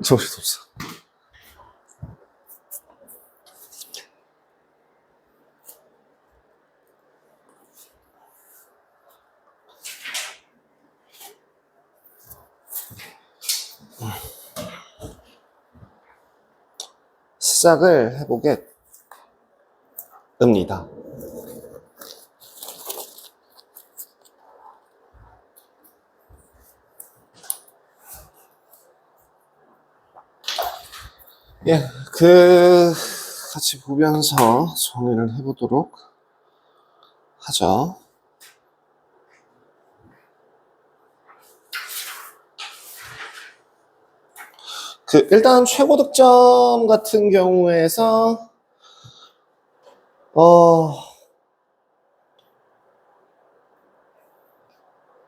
정신 없어. 시작을 해보겠습니다. 예, 같이 보면서 정리를 해보도록 하죠. 일단 최고 득점 같은 경우에서,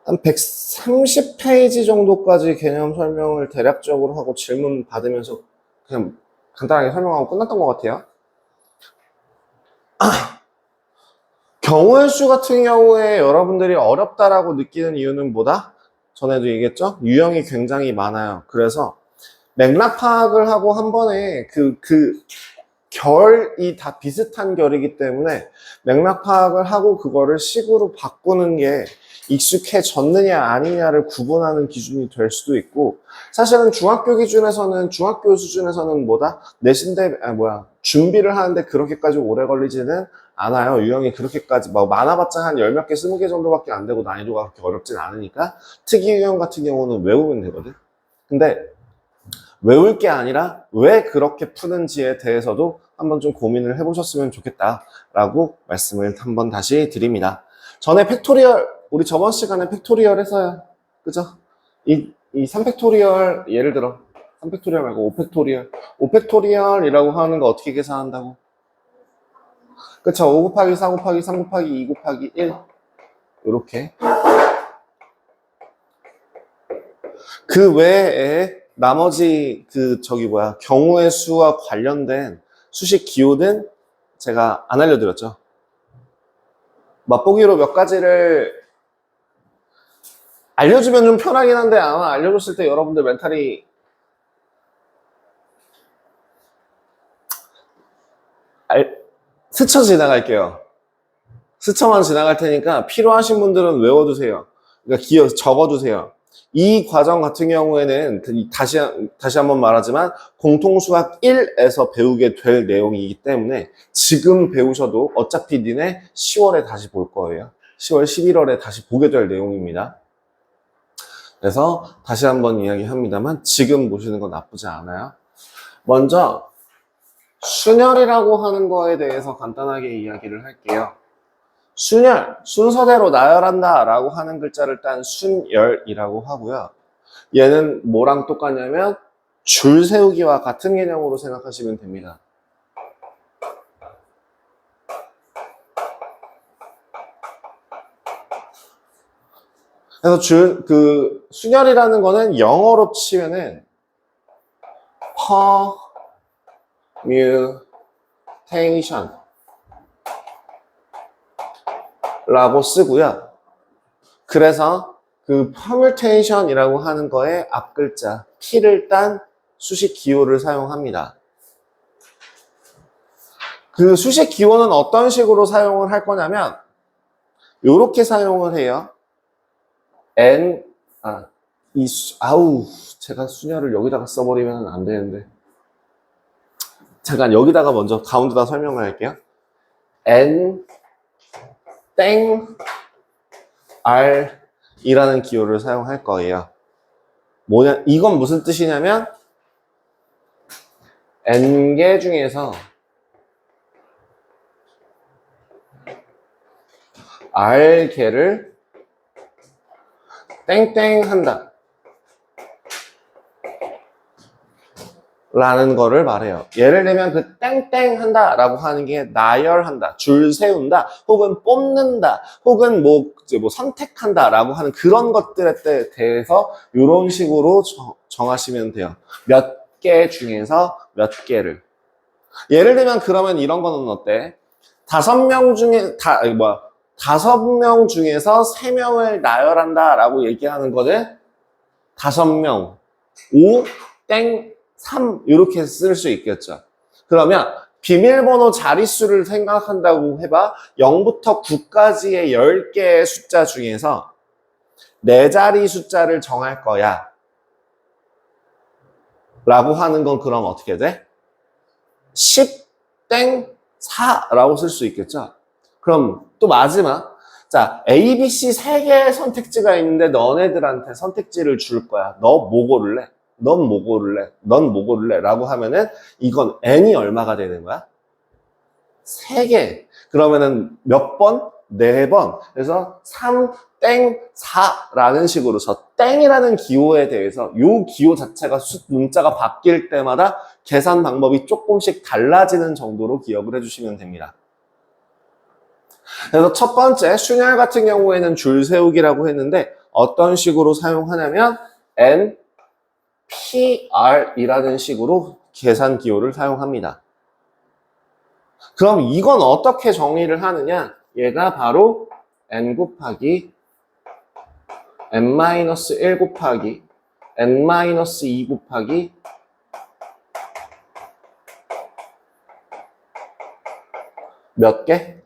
한 130페이지 정도까지 개념 설명을 대략적으로 하고 질문 받으면서 그냥 간단하게 설명하고 끝났던 것 같아요. 경우의 수 같은 경우에 여러분들이 어렵다라고 느끼는 이유는 뭐다? 전에도 얘기했죠? 유형이 굉장히 많아요. 그래서 맥락 파악을 하고 한 번에 결이 다 비슷한 결이기 때문에 맥락 파악을 하고 그거를 식으로 바꾸는 게 익숙해졌느냐 아니냐를 구분하는 기준이 될 수도 있고, 사실은 중학교 수준에서는 뭐다? 준비를 하는데 그렇게까지 오래 걸리지는 않아요. 유형이 그렇게까지 많아봤자 한 10몇 개, 20개 정도밖에 안 되고 난이도가 그렇게 어렵진 않으니까 특이 유형 같은 경우는 외우면 되거든. 근데 외울 게 아니라 왜 그렇게 푸는지에 대해서도 한번 좀 고민을 해보셨으면 좋겠다라고 말씀을 한번 다시 드립니다. 전에 우리 저번 시간에 팩토리얼 했어요. 그죠? 이 3팩토리얼, 예를 들어 3팩토리얼 말고 5팩토리얼. 5팩토리얼이라고 하는 거 어떻게 계산한다고? 그쵸? 5 곱하기 4 곱하기 3 곱하기 2 곱하기 1. 이렇게. 그 외에 나머지 경우의 수와 관련된 수식 기호는 제가 안 알려드렸죠. 맛보기로 몇 가지를 알려주면 좀 편하긴 한데 아마 알려줬을 때 여러분들 멘탈이 스쳐 지나갈게요. 스쳐만 지나갈 테니까 필요하신 분들은 외워두세요. 그러니까 적어두세요. 이 과정 같은 경우에는 다시 한번 말하지만 공통수학 1에서 배우게 될 내용이기 때문에 지금 배우셔도 어차피 니네 10월에 다시 볼 거예요. 10월, 11월에 다시 보게 될 내용입니다. 그래서 다시 한번 이야기합니다만 지금 보시는 건 나쁘지 않아요. 먼저 순열이라고 하는 거에 대해서 간단하게 이야기를 할게요. 순열, 순서대로 나열한다 라고 하는 글자를 딴 순열이라고 하고요. 얘는 뭐랑 똑같냐면 줄 세우기와 같은 개념으로 생각하시면 됩니다. 그래서 순열이라는 거는 영어로 치면은 permutation 라고 쓰고요. 그래서 permutation 이라고 하는 거에 앞 글자 P를 딴 수식 기호를 사용합니다. 그 수식 기호는 어떤 식으로 사용을 할 거냐면 이렇게 사용을 해요. 제가 순열을 여기다가 써버리면 안 되는데 잠깐 여기다가 먼저 가운데다 설명을 할게요. N 땡 R 이라는 기호를 사용할 거예요. 이건 무슨 뜻이냐면 N개 중에서 R개를 땡땡 한다 라는 거를 말해요. 예를 들면 땡땡 한다 라고 하는 게 나열한다, 줄 세운다, 혹은 뽑는다, 혹은 선택한다 라고 하는 그런 것들에 대해서 이런 식으로 정하시면 돼요. 몇 개 중에서 몇 개를. 예를 들면 그러면 이런 거는 어때? 5명 중에서 3명을 나열한다 라고 얘기하는 거는 5명, 5, 땡, 3 이렇게 쓸 수 있겠죠. 그러면 비밀번호 자릿수를 생각한다고 해봐. 0부터 9까지의 10개의 숫자 중에서 4자리 숫자를 정할 거야. 라고 하는 건 그럼 어떻게 돼? 10, 땡, 4라고 쓸 수 있겠죠. 그럼 또 마지막. 자, A, B, C 3개의 선택지가 있는데 너네들한테 선택지를 줄 거야. 너 뭐 고를래? 넌 뭐 고를래? 넌 뭐 고를래? 라고 하면은 이건 N이 얼마가 되는 거야? 3개. 그러면은 몇 번? 4번. 그래서 3, 땡, 4라는 식으로 저 땡이라는 기호에 대해서 요 기호 자체가 문자가 바뀔 때마다 계산 방법이 조금씩 달라지는 정도로 기억을 해주시면 됩니다. 그래서 첫 번째 순열 같은 경우에는 줄 세우기라고 했는데 어떤 식으로 사용하냐면 NPR이라는 식으로 계산 기호를 사용합니다. 그럼 이건 어떻게 정의를 하느냐? 얘가 바로 n 곱하기 n-1 곱하기 n-2 곱하기 몇 개?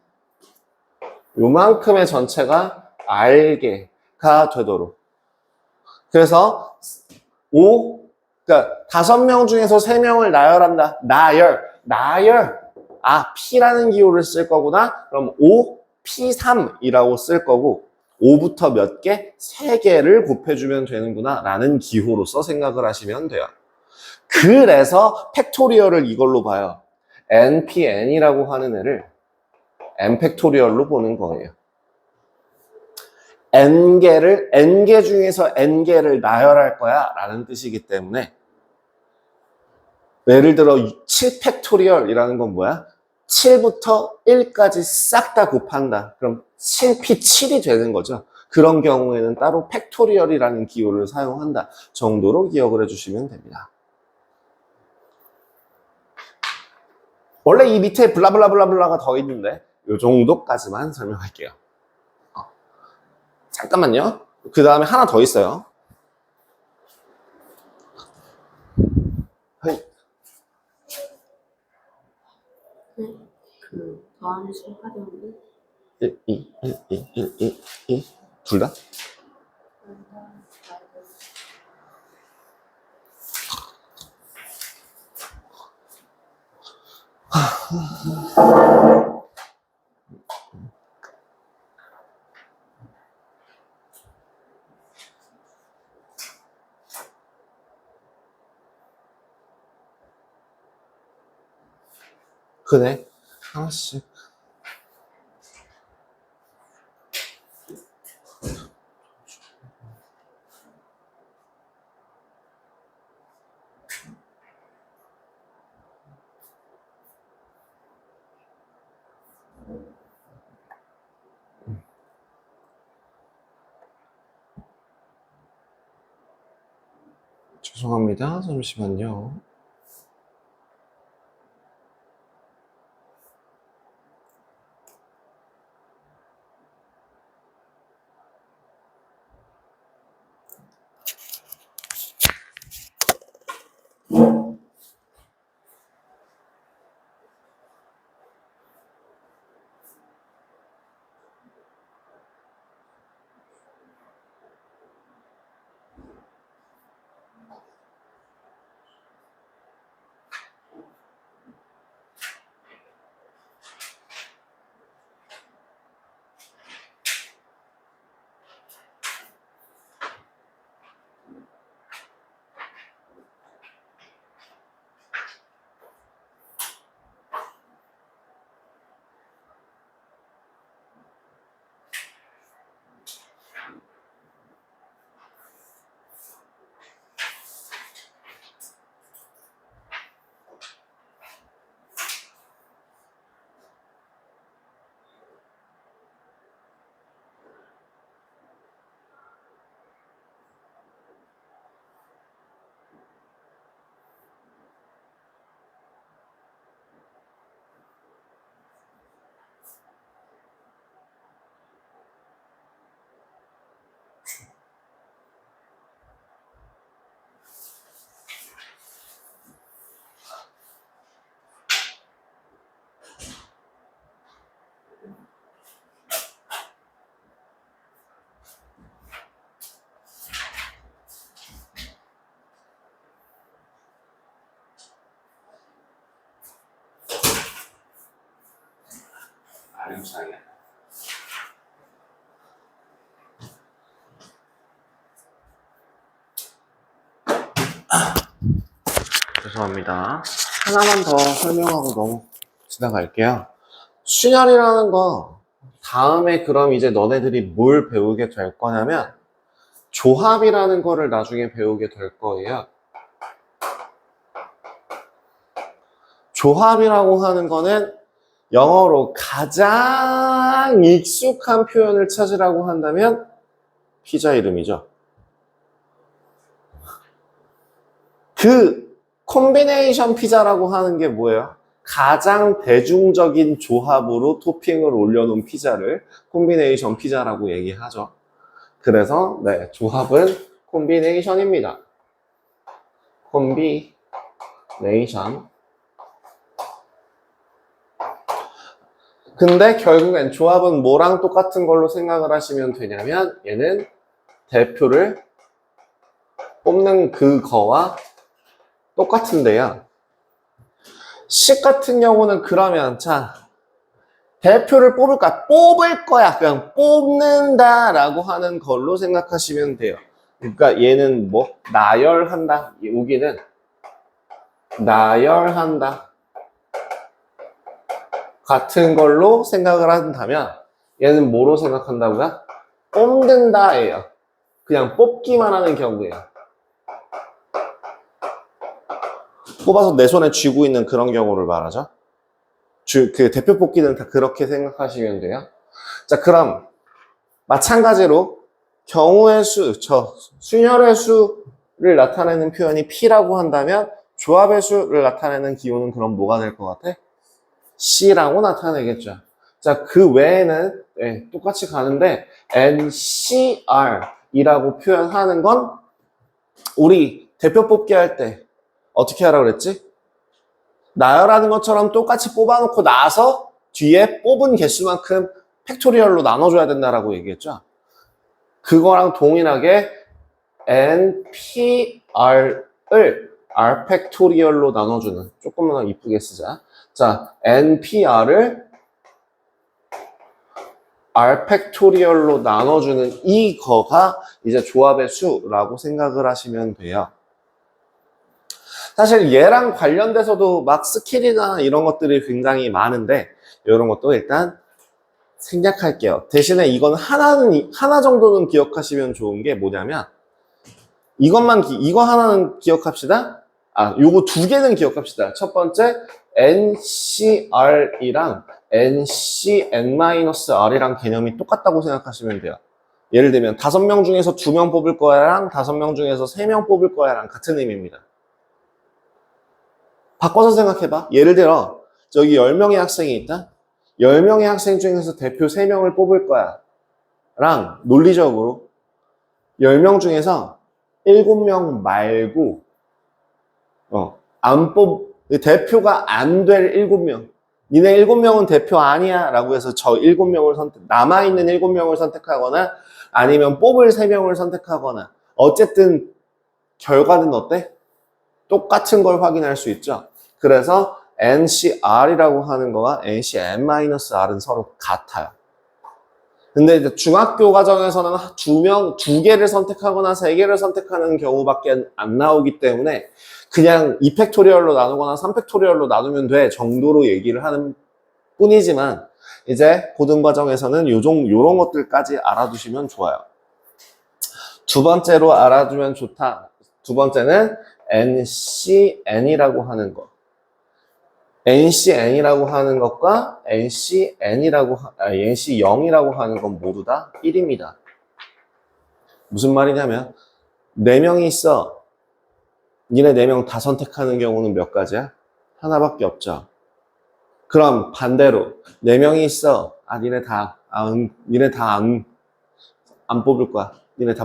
요만큼의 전체가 R개가 되도록. 그래서 5, 그러니까 5명 중에서 3명을 나열한다. 나열. 아, P라는 기호를 쓸 거구나. 그럼 5, P3이라고 쓸 거고 5부터 몇 개? 3개를 곱해주면 되는구나 라는 기호로서 생각을 하시면 돼요. 그래서 팩토리얼을 이걸로 봐요. NPN이라고 하는 애를 n 팩토리얼로 보는 거예요. n개 중에서 n개를 나열할 거야 라는 뜻이기 때문에 예를 들어 7 팩토리얼이라는 건 뭐야? 7부터 1까지 싹 다 곱한다. 그럼 7p7이 되는 거죠. 그런 경우에는 따로 팩토리얼이라는 기호를 사용한다 정도로 기억을 해주시면 됩니다. 원래 이 밑에 블라블라블라블라가 더 있는데 이 정도까지만 설명할게요. 잠깐만요. 그 다음에 하나 더 있어요. 네, 그 더하는 순간이었는데 1, 2, 1, 2, 1, 2, 2. 둘 다? 그래. 하나씩. 죄송합니다. 잠시만요. 차이야. 죄송합니다. 하나만 더 설명하고 너무 지나갈게요. 순열이라는 거 다음에 그럼 이제 너네들이 뭘 배우게 될 거냐면 조합이라는 거를 나중에 배우게 될 거예요. 조합이라고 하는 거는 영어로 가장 익숙한 표현을 찾으라고 한다면 피자 이름이죠. 그 콤비네이션 피자라고 하는 게 뭐예요? 가장 대중적인 조합으로 토핑을 올려놓은 피자를 콤비네이션 피자라고 얘기하죠. 그래서 네, 조합은 콤비네이션입니다. 콤비네이션. 근데 결국엔 조합은 뭐랑 똑같은 걸로 생각을 하시면 되냐면 얘는 대표를 뽑는 그거와 똑같은데요. 식 같은 경우는 그러면 자 대표를 뽑을까? 뽑을 거야. 그냥 뽑는다라고 하는 걸로 생각하시면 돼요. 그러니까 얘는 뭐 나열한다. 여기는 나열한다. 같은 걸로 생각을 한다면 얘는 뭐로 생각한다고요? 뽑는다예요. 그냥 뽑기만 하는 경우예요. 뽑아서 내 손에 쥐고 있는 그런 경우를 말하죠. 그 대표 뽑기는 다 그렇게 생각하시면 돼요. 자, 그럼 마찬가지로 경우의 수, 순열의 수를 나타내는 표현이 P라고 한다면 조합의 수를 나타내는 기호는 그럼 뭐가 될 것 같아? C라고 나타내겠죠. 자, 그 외에는 네, 똑같이 가는데 NCR이라고 표현하는 건 우리 대표 뽑기 할 때 어떻게 하라고 그랬지? 나열하는 것처럼 똑같이 뽑아놓고 나서 뒤에 뽑은 개수만큼 팩토리얼로 나눠줘야 된다라고 얘기했죠. 그거랑 동일하게 NPR을 R 팩토리얼로 나눠주는, 조금만 이쁘게 쓰자. 자, NPR을 R 팩토리얼로 나눠주는 이거가 이제 조합의 수라고 생각을 하시면 돼요. 사실 얘랑 관련돼서도 막 스킬이나 이런 것들이 굉장히 많은데 이런 것도 일단 생략할게요. 대신에 이건 하나 정도는 기억하시면 좋은 게 뭐냐면 이거 하나는 기억합시다. 요거 두 개는 기억합시다. 첫 번째 NCR이랑 NCN-R이랑 개념이 똑같다고 생각하시면 돼요. 예를 들면 5명 중에서 2명 뽑을 거야랑 5명 중에서 3명 뽑을 거야랑 같은 의미입니다. 바꿔서 생각해봐. 예를 들어 저기 10명의 학생이 있다. 10명의 학생 중에서 대표 3명을 뽑을 거야 랑 논리적으로 10명 중에서 7명 말고 대표가 안 될 7명, 니네 7명은 대표 아니야 라고 해서 저 7명을 남아있는 7명을 선택하거나 아니면 뽑을 3명을 선택하거나 어쨌든 결과는 어때? 똑같은 걸 확인할 수 있죠. 그래서 NCR이라고 하는 거와 NCN-R은 서로 같아요. 근데 이제 중학교 과정에서는 2개를 선택하거나 3개를 선택하는 경우밖에 안 나오기 때문에 그냥 2팩토리얼로 나누거나 3팩토리얼로 나누면 돼 정도로 얘기를 하는 뿐이지만 이제 고등 과정에서는 요런 것들까지 알아두시면 좋아요. 두 번째로 알아두면 좋다. 두 번째는 NCN이라고 하는 거. NCN이라고 하는 것과 NC0이라고 하는 건 모두 다 1입니다. 무슨 말이냐면 4명이 있어. 니네 4명 다 선택하는 경우는 몇 가지야? 하나밖에 없죠. 그럼 반대로 4명이 있어. 니네 다 안 뽑을 거야. 니네 다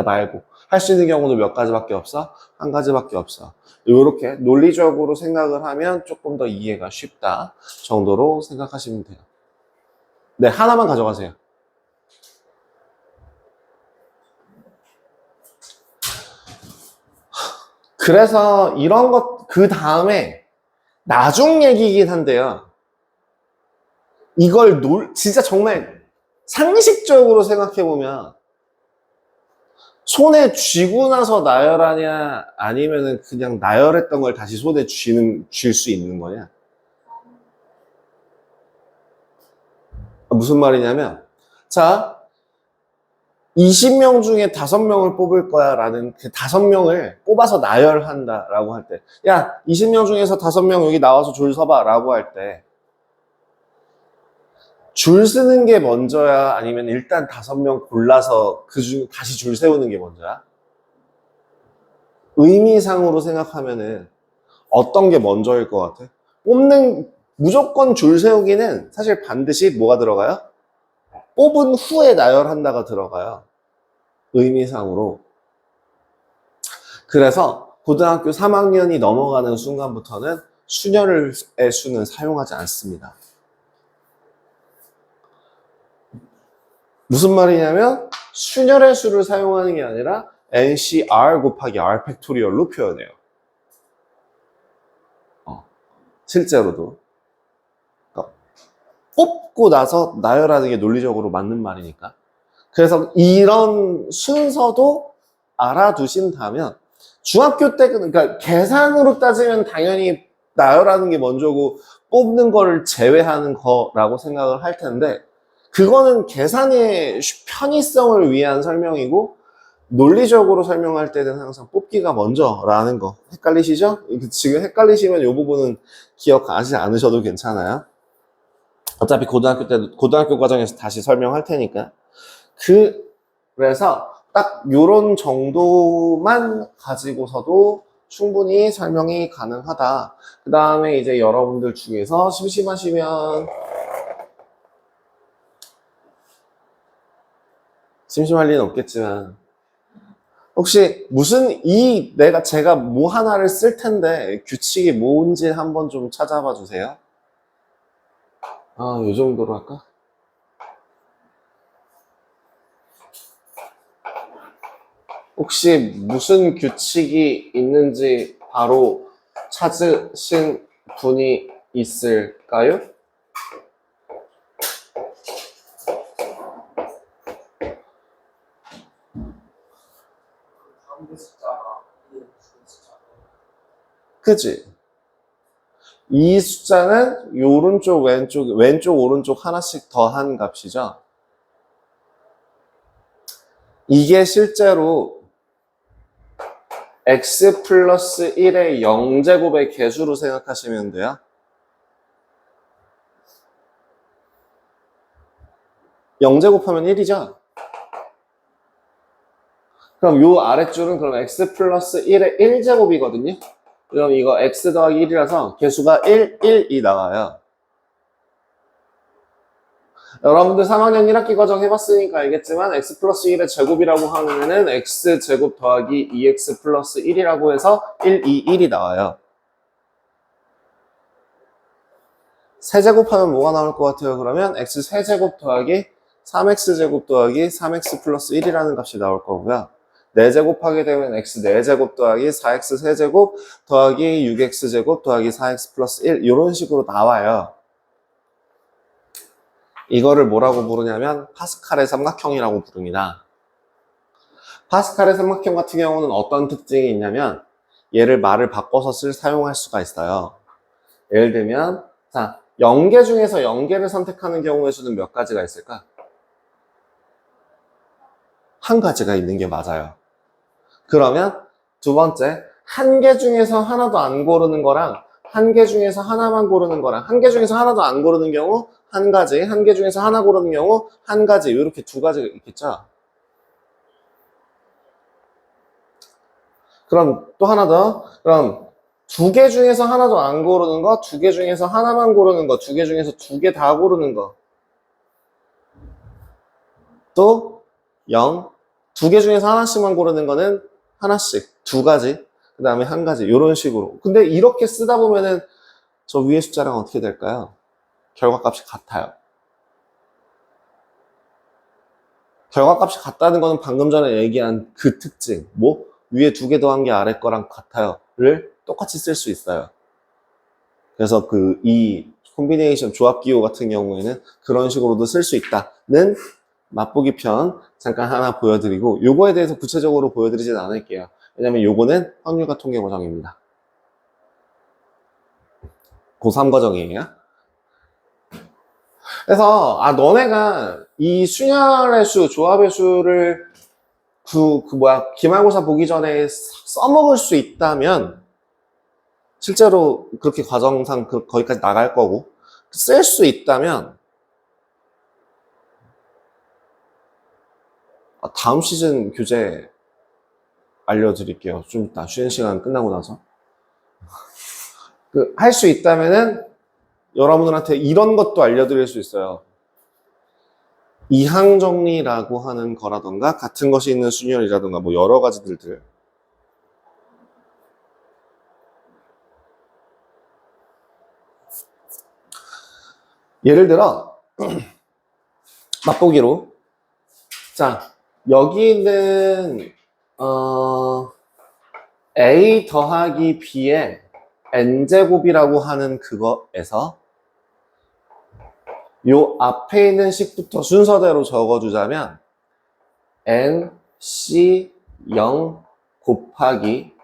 말고. 할 수 있는 경우도 몇 가지밖에 없어? 한 가지밖에 없어. 이렇게 논리적으로 생각을 하면 조금 더 이해가 쉽다 정도로 생각하시면 돼요. 네, 하나만 가져가세요. 그래서 이런 것, 그 다음에 나중 얘기이긴 한데요. 이걸 진짜 정말 상식적으로 생각해보면 손에 쥐고 나서 나열하냐 아니면은 그냥 나열했던 걸 다시 손에 쥘 수 있는 거냐? 무슨 말이냐면, 자, 20명 중에 5명을 뽑을 거야 라는 그 5명을 뽑아서 나열한다 라고 할 때, 야, 20명 중에서 5명 여기 나와서 줄 서봐 라고 할 때, 줄 서는 게 먼저야? 아니면 일단 5명 골라서 그중 다시 줄 세우는 게 먼저야? 의미상으로 생각하면은 어떤 게 먼저일 것 같아? 무조건 줄 세우기는 사실 반드시 뭐가 들어가요? 뽑은 후에 나열한다가 들어가요. 의미상으로. 그래서 고등학교 3학년이 넘어가는 순간부터는 수녀의 수는 사용하지 않습니다. 무슨 말이냐면 수녀의 수를 사용하는 게 아니라 NCR 곱하기 R 팩토리얼로 표현해요. 실제로도. 그러니까 뽑고 나서 나열하는 게 논리적으로 맞는 말이니까. 그래서 이런 순서도 알아두신다면 중학교 때 그러니까 계산으로 따지면 당연히 나열하는 게 먼저고 뽑는 거를 제외하는 거라고 생각을 할 텐데 그거는 계산의 편의성을 위한 설명이고 논리적으로 설명할 때는 항상 뽑기가 먼저라는 거 헷갈리시죠? 지금 헷갈리시면 이 부분은 기억하지 않으셔도 괜찮아요. 어차피 고등학교 과정에서 다시 설명할 테니까. 그래서 딱 요런 정도만 가지고서도 충분히 설명이 가능하다. 그 다음에 이제 여러분들 중에서 심심하시면 심심할 리는 없겠지만 혹시 제가 뭐 하나를 쓸 텐데 규칙이 뭔지 한번 좀 찾아봐 주세요. 요 정도로 할까? 혹시 무슨 규칙이 있는지 바로 찾으신 분이 있을까요? 그치? 이 숫자는 오른쪽, 왼쪽, 오른쪽 하나씩 더한 값이죠? 이게 실제로 x 플러스 1의 0제곱의 개수로 생각하시면 돼요. 0제곱하면 1이죠? 그럼 요 아랫줄은 그럼 x 플러스 1의 1제곱이거든요? 그럼 이거 x 더하기 1이라서 개수가 1, 1이 나와요. 여러분들 3학년 1학기 과정 해봤으니까 알겠지만 x 플러스 1의 제곱이라고 하면은 x제곱 더하기 2x 플러스 1이라고 해서 1, 2, 1이 나와요. 세제곱하면 뭐가 나올 것 같아요? 그러면 x 세제곱 더하기 3x제곱 더하기 3x 플러스 1이라는 값이 나올 거고요. 4제곱 하게 되면 x 4제곱 더하기 4x 세제곱 더하기 6x제곱 더하기 4x 플러스 1 이런 식으로 나와요. 이거를 뭐라고 부르냐면 파스칼의 삼각형이라고 부릅니다. 파스칼의 삼각형 같은 경우는 어떤 특징이 있냐면 얘를 말을 바꿔서 사용할 수가 있어요. 예를 들면 자 0개 중에서 0개를 선택하는 경우의 수는 몇 가지가 있을까? 한 가지가 있는 게 맞아요. 그러면 두 번째, 한 개 중에서 하나도 안 고르는 거랑 한 개 중에서 하나만 고르는 거랑 한 개 중에서 하나도 안 고르는 경우 한 가지, 한 개 중에서 하나 고르는 경우 한 가지 이렇게 두 가지가 있겠죠. 그럼 또 하나 더. 그럼 두 개 중에서 하나도 안 고르는 거, 두 개 중에서 하나만 고르는 거, 두 개 중에서 두 개 다 고르는 거. 또 0. 두 개 중에서 하나씩만 고르는 거는 하나씩, 두 가지, 그 다음에 한 가지 이런 식으로. 근데 이렇게 쓰다 보면은 저 위에 숫자랑 어떻게 될까요? 결과값이 같아요. 결과값이 같다는 거는 방금 전에 얘기한 그 특징, 뭐 위에 두 개 더한 게 아래 거랑 같아요를 똑같이 쓸 수 있어요. 그래서 이 콤비네이션 조합기호 같은 경우에는 그런 식으로도 쓸 수 있다는 맛보기 편 잠깐 하나 보여드리고, 요거에 대해서 구체적으로 보여드리진 않을게요. 왜냐면 요거는 확률과 통계 과정입니다. 고3 과정이에요. 그래서 너네가 이 순열의 수, 조합의 수를 기말고사 보기 전에 써먹을 수 있다면, 실제로 그렇게 과정상 거기까지 나갈 거고, 쓸 수 있다면 다음 시즌 교재 알려드릴게요. 좀 이따 쉬는 시간 끝나고 나서. 할 수 있다면은 여러분들한테 이런 것도 알려드릴 수 있어요. 이항 정리라고 하는 거라던가 같은 것이 있는 순열이라던가 뭐 여러 가지들. 예를 들어 맛보기로, 자, 여기는 A 더하기 B의 N제곱이라고 하는 그거에서 요 앞에 있는 식부터 순서대로 적어주자면 N, C, 0 곱하기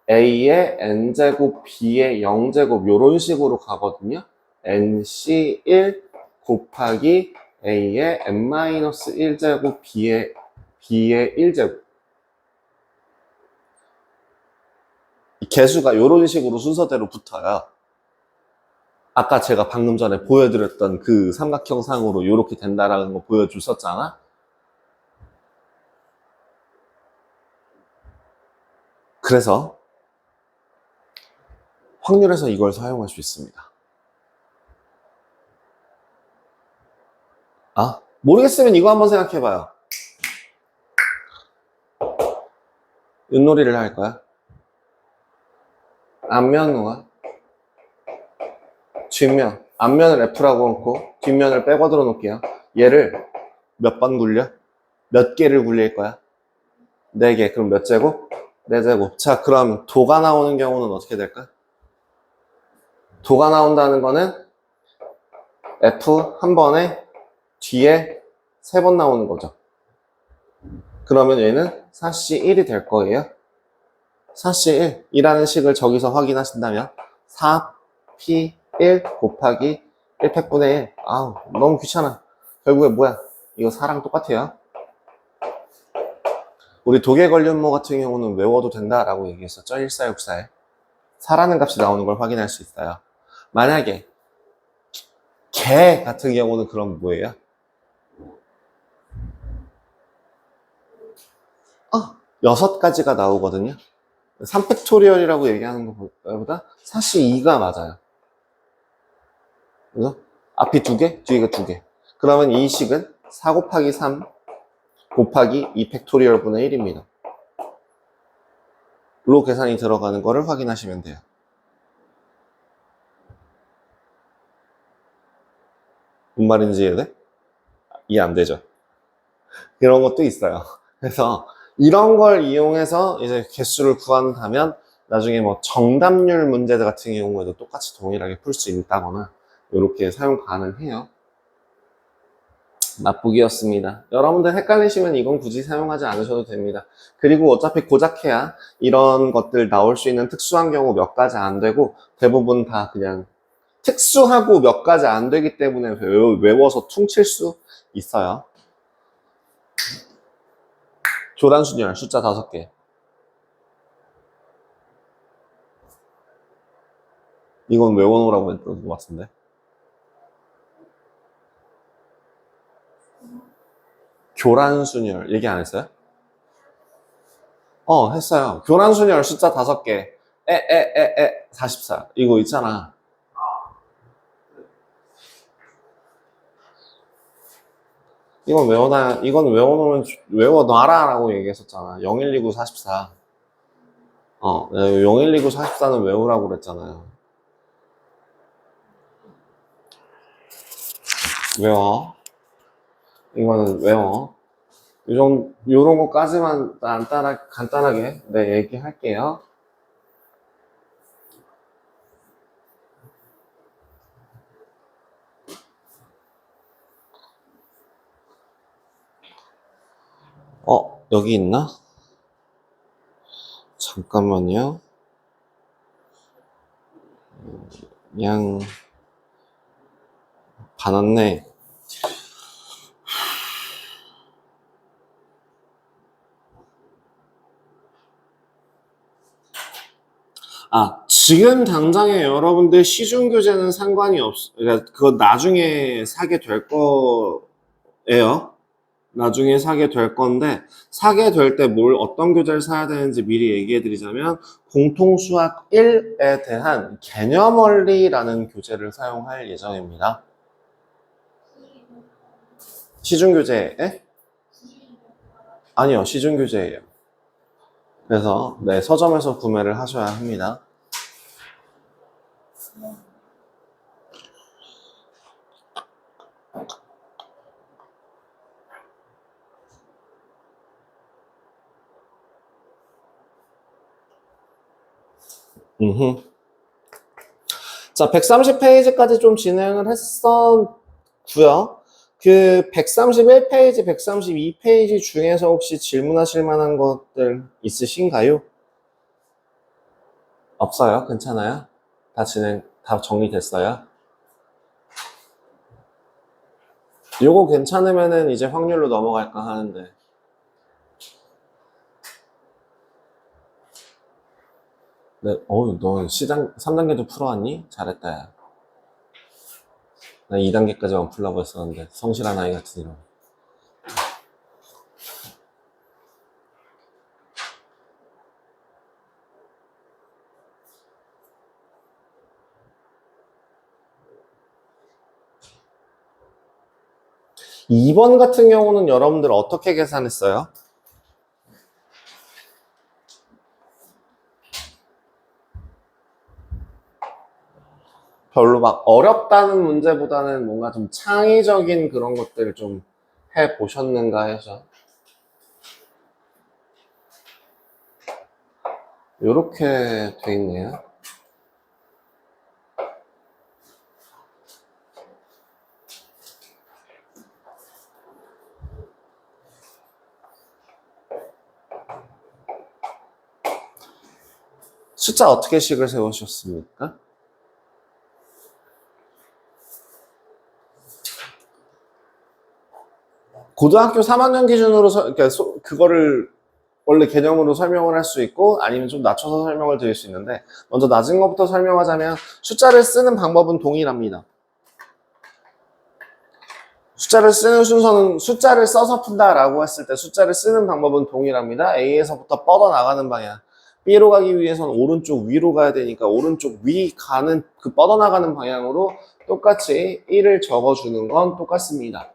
A의 N제곱, B의 0제곱 요런 식으로 가거든요. N, C, 1 곱하기 A의 N-1제곱, B의 1제곱. 이 개수가 요런 식으로 순서대로 붙어요. 아까 제가 방금 전에 보여드렸던 그 삼각형상으로 요렇게 된다라는 거 보여줬었잖아. 그래서 확률에서 이걸 사용할 수 있습니다. 모르겠으면 이거 한번 생각해봐요. 윷놀이를 할 거야? 앞면 누가? 뒷면. 앞면을 F라고 놓고 뒷면을 빼고들어 놓을게요. 얘를 몇 번 굴려? 몇 개를 굴릴 거야? 4개. 그럼 몇 제곱? 4제곱. 자, 그럼 도가 나오는 경우는 어떻게 될까? 도가 나온다는 거는 F 한 번에 뒤에 3번 나오는 거죠. 그러면 얘는 4C1이 될 거예요. 4C1이라는 식을 저기서 확인하신다면 4P1 곱하기 1팩분의 1. 너무 귀찮아. 결국에 뭐야? 이거 4랑 똑같아요. 우리 도개관련모 같은 경우는 외워도 된다라고 얘기했었죠. 1464에 4라는 값이 나오는 걸 확인할 수 있어요. 만약에 개 같은 경우는 그럼 뭐예요? 6가지가 나오거든요. 3팩토리얼이라고 얘기하는 것보다 사실 2가 맞아요. 그죠? 앞이 2개, 뒤가 2개. 그러면 이 식은 4 곱하기 3 곱하기 2팩토리얼 분의 1입니다. 로 계산이 들어가는 거를 확인하시면 돼요. 뭔 말인지 이해돼? 이해 안 되죠? 이런 것도 있어요. 그래서 이런 걸 이용해서 이제 개수를 구한다면 나중에 뭐 정답률 문제들 같은 경우에도 똑같이 동일하게 풀 수 있다거나 이렇게 사용 가능해요. 맛보기였습니다. 여러분들 헷갈리시면 이건 굳이 사용하지 않으셔도 됩니다. 그리고 어차피 고작해야 이런 것들 나올 수 있는 특수한 경우 몇 가지 안 되고 대부분 다 그냥 특수하고 몇 가지 안 되기 때문에 외워서 퉁칠 수 있어요. 교란순열 숫자 5개. 이건 외워놓으라고 했던 것 같은데. 교란순열 얘기 안 했어요? 했어요. 교란순열 숫자 5개. 44. 이거 있잖아. 이건 외워놔라라고 얘기했었잖아. 0129 44. 0129 44는 외우라고 그랬잖아요. 외워. 이거는 외워. 요런 거까지만 간단하게 얘기할게요. 여기 있나? 잠깐만요. 그냥 받았네. 지금 당장에 여러분들 시중 교재는 상관이 그러니까 그거 나중에 사게 될 거예요. 나중에 사게 될 건데, 사게 될 때 어떤 교재를 사야 되는지 미리 얘기해 드리자면, 공통수학 1에 대한 개념 원리라는 교재를 사용할 예정입니다. 시중 교재에? 아니요, 시중 교재예요. 그래서 네, 서점에서 구매를 하셔야 합니다. 자, 130페이지까지 좀 진행을 했었고요. 그 131페이지, 132페이지 중에서 혹시 질문하실 만한 것들 있으신가요? 없어요? 괜찮아요? 다 정리됐어요? 요거 괜찮으면은 이제 확률로 넘어갈까 하는데. 네, 너 시장 3단계도 풀어왔니? 잘했다, 야. 나 2단계까지만 풀라고 했었는데, 성실한 아이 같은 이런. (2번) 같은 경우는 여러분들 어떻게 계산했어요? 별로 막 어렵다는 문제보다는 뭔가 좀 창의적인 그런 것들을 좀 해보셨는가 해서 요렇게 돼 있네요. 숫자 어떻게 식을 세우셨습니까? 고등학교 3학년 기준으로 그러니까 그거를 원래 개념으로 설명을 할 수 있고 아니면 좀 낮춰서 설명을 드릴 수 있는데 먼저 낮은 것부터 설명하자면 숫자를 쓰는 방법은 동일합니다. 숫자를 쓰는 순서는 숫자를 써서 푼다라고 했을 때 숫자를 쓰는 방법은 동일합니다. A에서부터 뻗어나가는 방향. B로 가기 위해서는 오른쪽 위로 가야 되니까 오른쪽 위 가는 그 뻗어나가는 방향으로 똑같이 1을 적어주는 건 똑같습니다.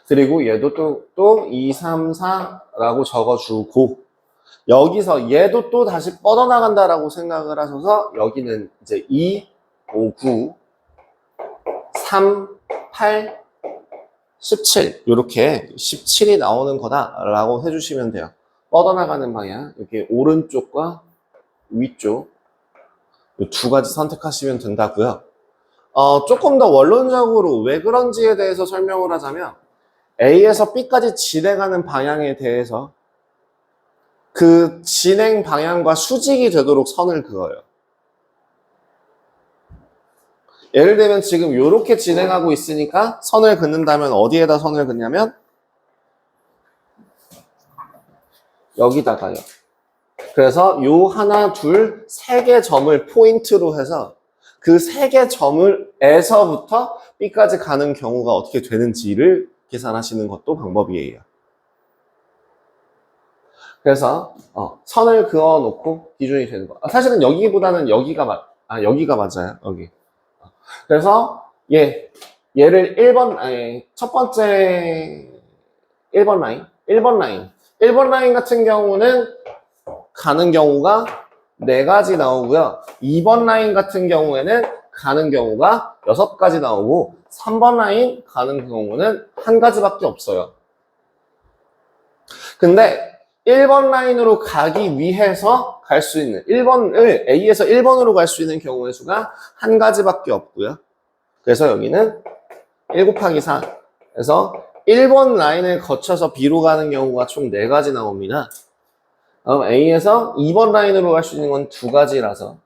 그리고 얘도 또 2, 3, 4라고 적어주고 여기서 얘도 또 다시 뻗어나간다라고 생각을 하셔서 여기는 이제 2, 5, 9, 3, 8, 17 이렇게 17이 나오는 거다라고 해주시면 돼요. 뻗어나가는 방향 이렇게 오른쪽과 위쪽 이 두 가지 선택하시면 된다고요. 조금 더 원론적으로 왜 그런지에 대해서 설명을 하자면 A에서 B까지 진행하는 방향에 대해서 그 진행 방향과 수직이 되도록 선을 그어요. 예를 들면 지금 이렇게 진행하고 있으니까 선을 긋는다면 어디에다 선을 긋냐면 여기다가요. 그래서 요 하나, 둘, 세 개 점을 포인트로 해서 그 세 개 점에서부터 B까지 가는 경우가 어떻게 되는지를 계산하시는 것도 방법이에요. 그래서 선을 그어 놓고 기준이 되는 거. 사실은 여기보다는 여기가 맞아요. 여기. 그래서 얘를 1번 첫 번째 1번 라인 같은 경우는 가는 경우가 4가지 나오고요. 2번 라인 같은 경우에는 가는 경우가 6가지 나오고 3번 라인 가는 경우는 1가지밖에 없어요. 근데 1번 라인으로 가기 위해서 갈 수 있는 1번을 A에서 1번으로 갈 수 있는 경우의 수가 1가지밖에 없고요. 그래서 여기는 1 곱하기 4 그래서 1번 라인을 거쳐서 B로 가는 경우가 총 4가지 나옵니다. A에서 2번 라인으로 갈 수 있는 건 2가지라서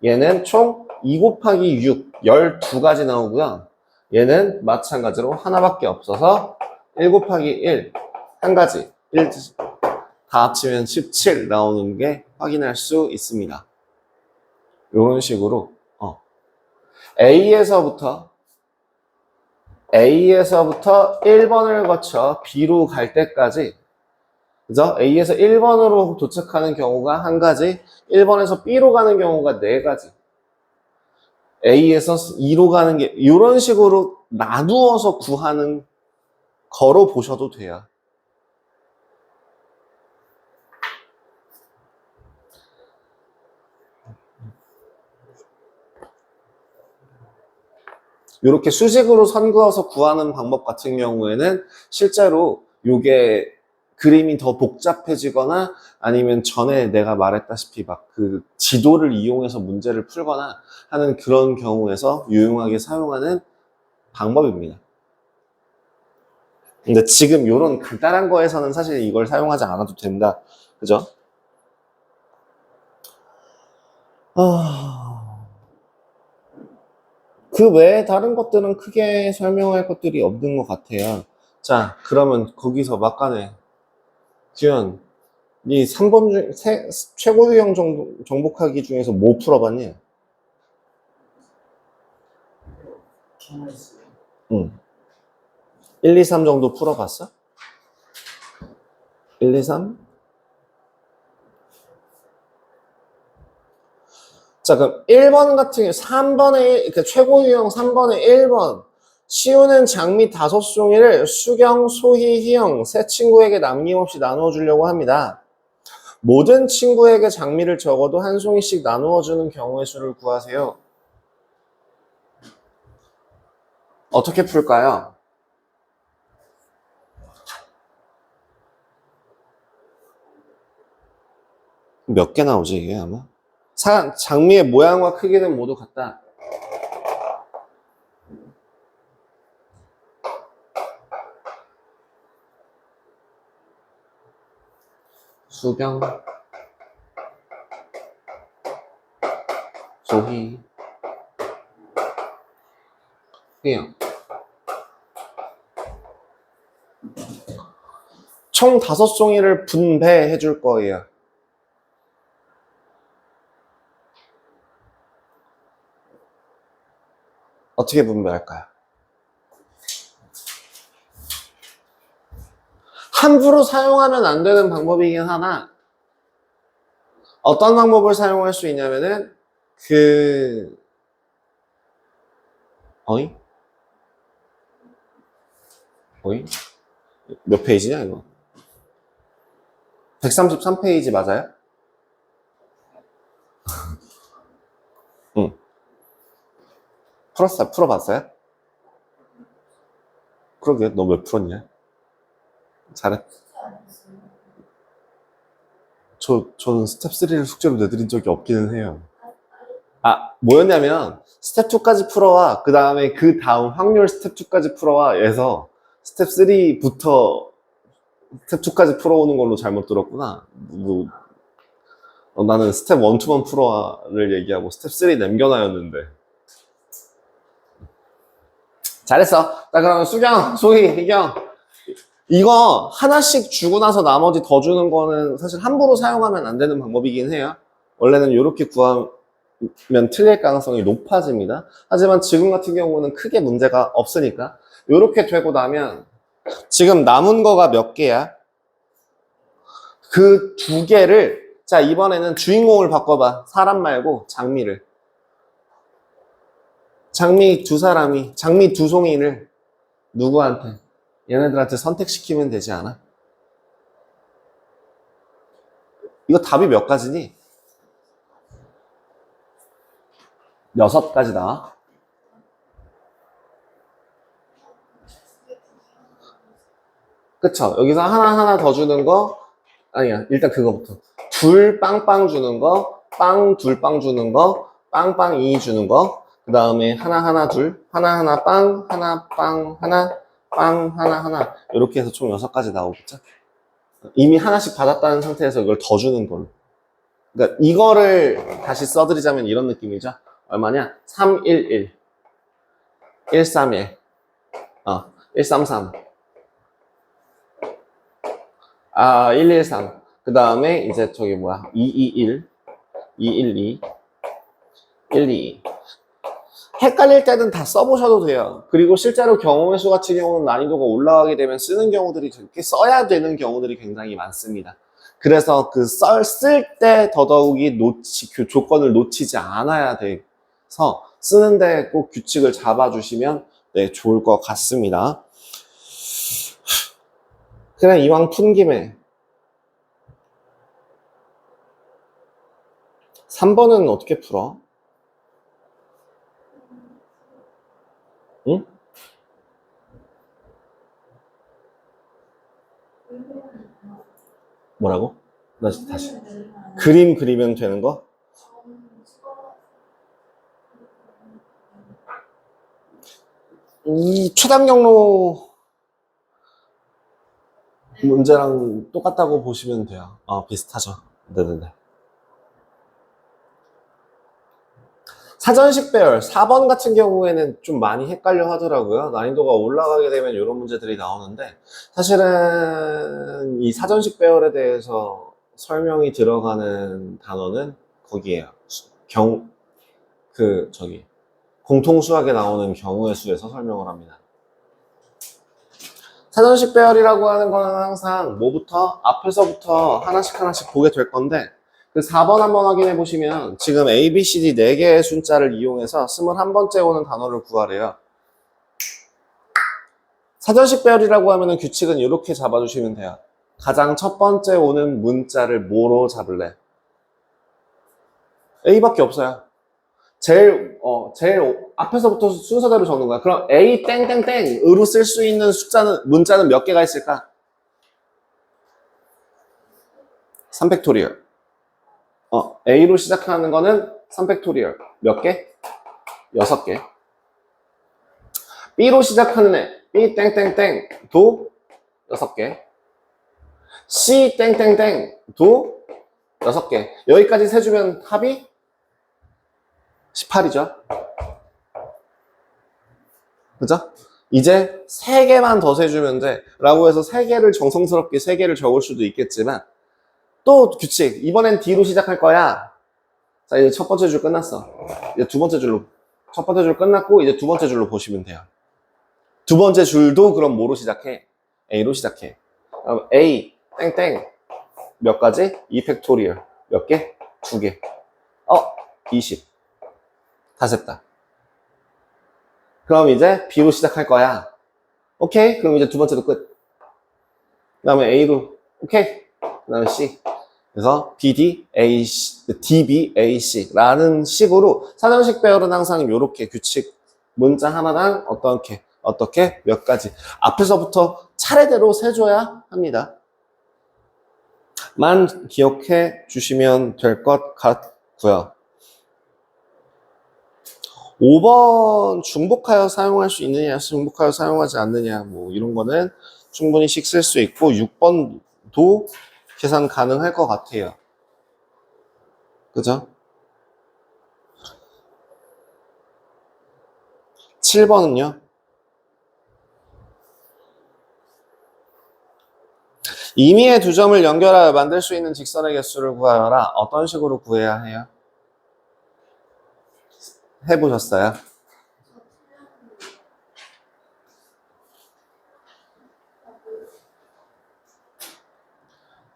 얘는 총 2 곱하기 6, 12가지 나오고요. 얘는 마찬가지로 하나밖에 없어서 1 곱하기 1, 한 가지. 다 합치면 17 나오는 게 확인할 수 있습니다. 이런 식으로 A에서부터 1번을 거쳐 B로 갈 때까지, 그죠? A에서 1번으로 도착하는 경우가 한 가지, 1번에서 B로 가는 경우가 4가지, A에서 2로 가는 게, 이런 식으로 나누어서 구하는 거로 보셔도 돼요. 이렇게 수직으로 선 그어서 구하는 방법 같은 경우에는 실제로 이게 그림이 더 복잡해지거나 아니면 전에 내가 말했다시피 막 그 지도를 이용해서 문제를 풀거나 하는 그런 경우에서 유용하게 사용하는 방법입니다. 근데 지금 이런 간단한 거에서는 사실 이걸 사용하지 않아도 된다. 그죠? 그 외에 다른 것들은 크게 설명할 것들이 없는 것 같아요. 자, 그러면 거기서 막간에 규현, 네 3번 최고 유형 정복하기 중에서 뭐 풀어봤니? 응. 1, 2, 3 정도 풀어봤어? 1, 2, 3? 자, 그럼 1번 같은 경우 3번에 그 최고 유형 3번에 1번 시우는 장미 5송이를 수경, 소희, 희영 세 친구에게 남김없이 나누어 주려고 합니다. 모든 친구에게 장미를 적어도 한 송이씩 나누어 주는 경우의 수를 구하세요. 어떻게 풀까요? 몇 개 나오지 이게 아마? 장미의 모양과 크기는 모두 같다. 수경, 소희, 희영. 총 5송이를 분배해 줄 거예요. 어떻게 분배할까요? 함부로 사용하면 안 되는 방법이긴 하나, 어떤 방법을 사용할 수 있냐면은 어이? 몇 페이지냐 이거? 133페이지 맞아요? 응. 풀어봤어요? 그러게, 너 왜 풀었냐? 잘했. 저는 스텝 3를 숙제로 내드린 적이 없기는 해요. 뭐였냐면, 스텝 2까지 풀어와, 그 다음에 그 다음 확률 스텝 2까지 풀어와, 해서 스텝 3부터 스텝 2까지 풀어오는 걸로 잘못 들었구나. 나는 스텝 1, 2만 풀어와를 얘기하고 스텝 3 남겨놔였는데. 잘했어. 자, 그러면 수경, 소희, 희경. 이거 하나씩 주고 나서 나머지 더 주는 거는 사실 함부로 사용하면 안 되는 방법이긴 해요. 원래는 이렇게 구하면 틀릴 가능성이 높아집니다. 하지만 지금 같은 경우는 크게 문제가 없으니까 이렇게 되고 나면 지금 남은 거가 몇 개야? 그 2개를, 자, 이번에는 주인공을 바꿔봐. 사람 말고 장미를. 장미 2사람이, 장미 2송이를 누구한테? 얘네들한테 선택시키면 되지 않아? 이거 답이 몇 가지니? 6가지 나와. 그쵸? 여기서 하나하나 더 주는 거, 아니야, 일단 그거부터. 둘 빵빵 주는 거, 빵 둘 빵 주는 거, 빵빵 2 주는 거, 그 다음에 하나하나 둘, 하나하나 빵, 하나 빵, 하나, 빵, 하나. 이렇게 해서 총 6가지 나오겠죠? 이미 하나씩 받았다는 상태에서 이걸 더 주는 걸로. 그러니까 이거를 다시 써드리자면 이런 느낌이죠. 얼마냐? 311, 131, 133, 113. 그 다음에 이제 저기 뭐야? 221, 212, 122. 헷갈릴 때는 다 써보셔도 돼요. 그리고 실제로 경우의 수 같은 경우는 난이도가 올라가게 되면 쓰는 경우들이 그렇게 써야 되는 경우들이 굉장히 많습니다. 그래서 그 쓸 때 더더욱이 조건을 놓치지 않아야 돼서 쓰는데 꼭 규칙을 잡아주시면 네, 좋을 것 같습니다. 그냥 이왕 푼 김에 3번은 어떻게 풀어? 응? 뭐라고? 다시. 그림 그리면 되는 거? 이 최단 경로 문제랑 똑같다고 보시면 돼요. 비슷하죠. 네네네. 사전식 배열 4번 같은 경우에는 좀 많이 헷갈려 하더라고요. 난이도가 올라가게 되면 이런 문제들이 나오는데 사실은 이 사전식 배열에 대해서 설명이 들어가는 단어는 거기에요. 공통수학에 나오는 경우의 수에서 설명을 합니다. 사전식 배열이라고 하는 거는 항상 앞에서부터 하나씩 보게 될 건데 그 4번 한번 확인해 보시면 지금 A, B, C, D 4개의 숫자를 이용해서 21번째 오는 단어를 구하래요. 사전식 배열이라고 하면은 규칙은 이렇게 잡아주시면 돼요. 가장 첫 번째 오는 문자를 뭐로 잡을래? A밖에 없어요. 제일 앞에서부터 순서대로 적는 거야. 그럼 A 땡땡땡으로 쓸 수 있는 문자는 몇 개가 있을까? 3팩토리얼. A로 시작하는 거는 3팩토리얼. 몇 개? 6개. B로 시작하는 애, B 땡땡땡도 6개. C 땡땡땡도 6개. 여기까지 세주면 합이 18이죠. 그죠? 이제 3개만 더 세주면 돼. 라고 해서 3개를 정성스럽게 3개를 적을 수도 있겠지만 또 규칙. 이번엔 D로 시작할 거야. 자, 이제 첫 번째 줄 끝났어. 이제 첫 번째 줄 끝났고 이제 두 번째 줄로 보시면 돼요. 두 번째 줄도 그럼 뭐로 시작해? A로 시작해. 그럼 A, 땡땡. 몇 가지? 2팩토리얼. 몇 개? 2개. 20. 다 셌다. 그럼 이제 B로 시작할 거야. 오케이. 그럼 이제 두 번째도 끝. 그 다음에 A로. 오케이. 그 다음에 C. 그래서 BD, AC, DB, AC 라는 식으로 사전식 배열은 항상 이렇게 규칙 문자 하나당 어떻게 몇 가지 앞에서부터 차례대로 세줘야 합니다. 만 기억해 주시면 될 것 같고요. 5번 중복하여 사용할 수 있느냐, 중복하여 사용하지 않느냐, 뭐 이런 거는 충분히 식 쓸 수 있고 6번도 계산 가능할 것 같아요. 그죠? 7번은요? 임의의 두 점을 연결하여 만들 수 있는 직선의 개수를 구하여라. 어떤 식으로 구해야 해요? 해보셨어요?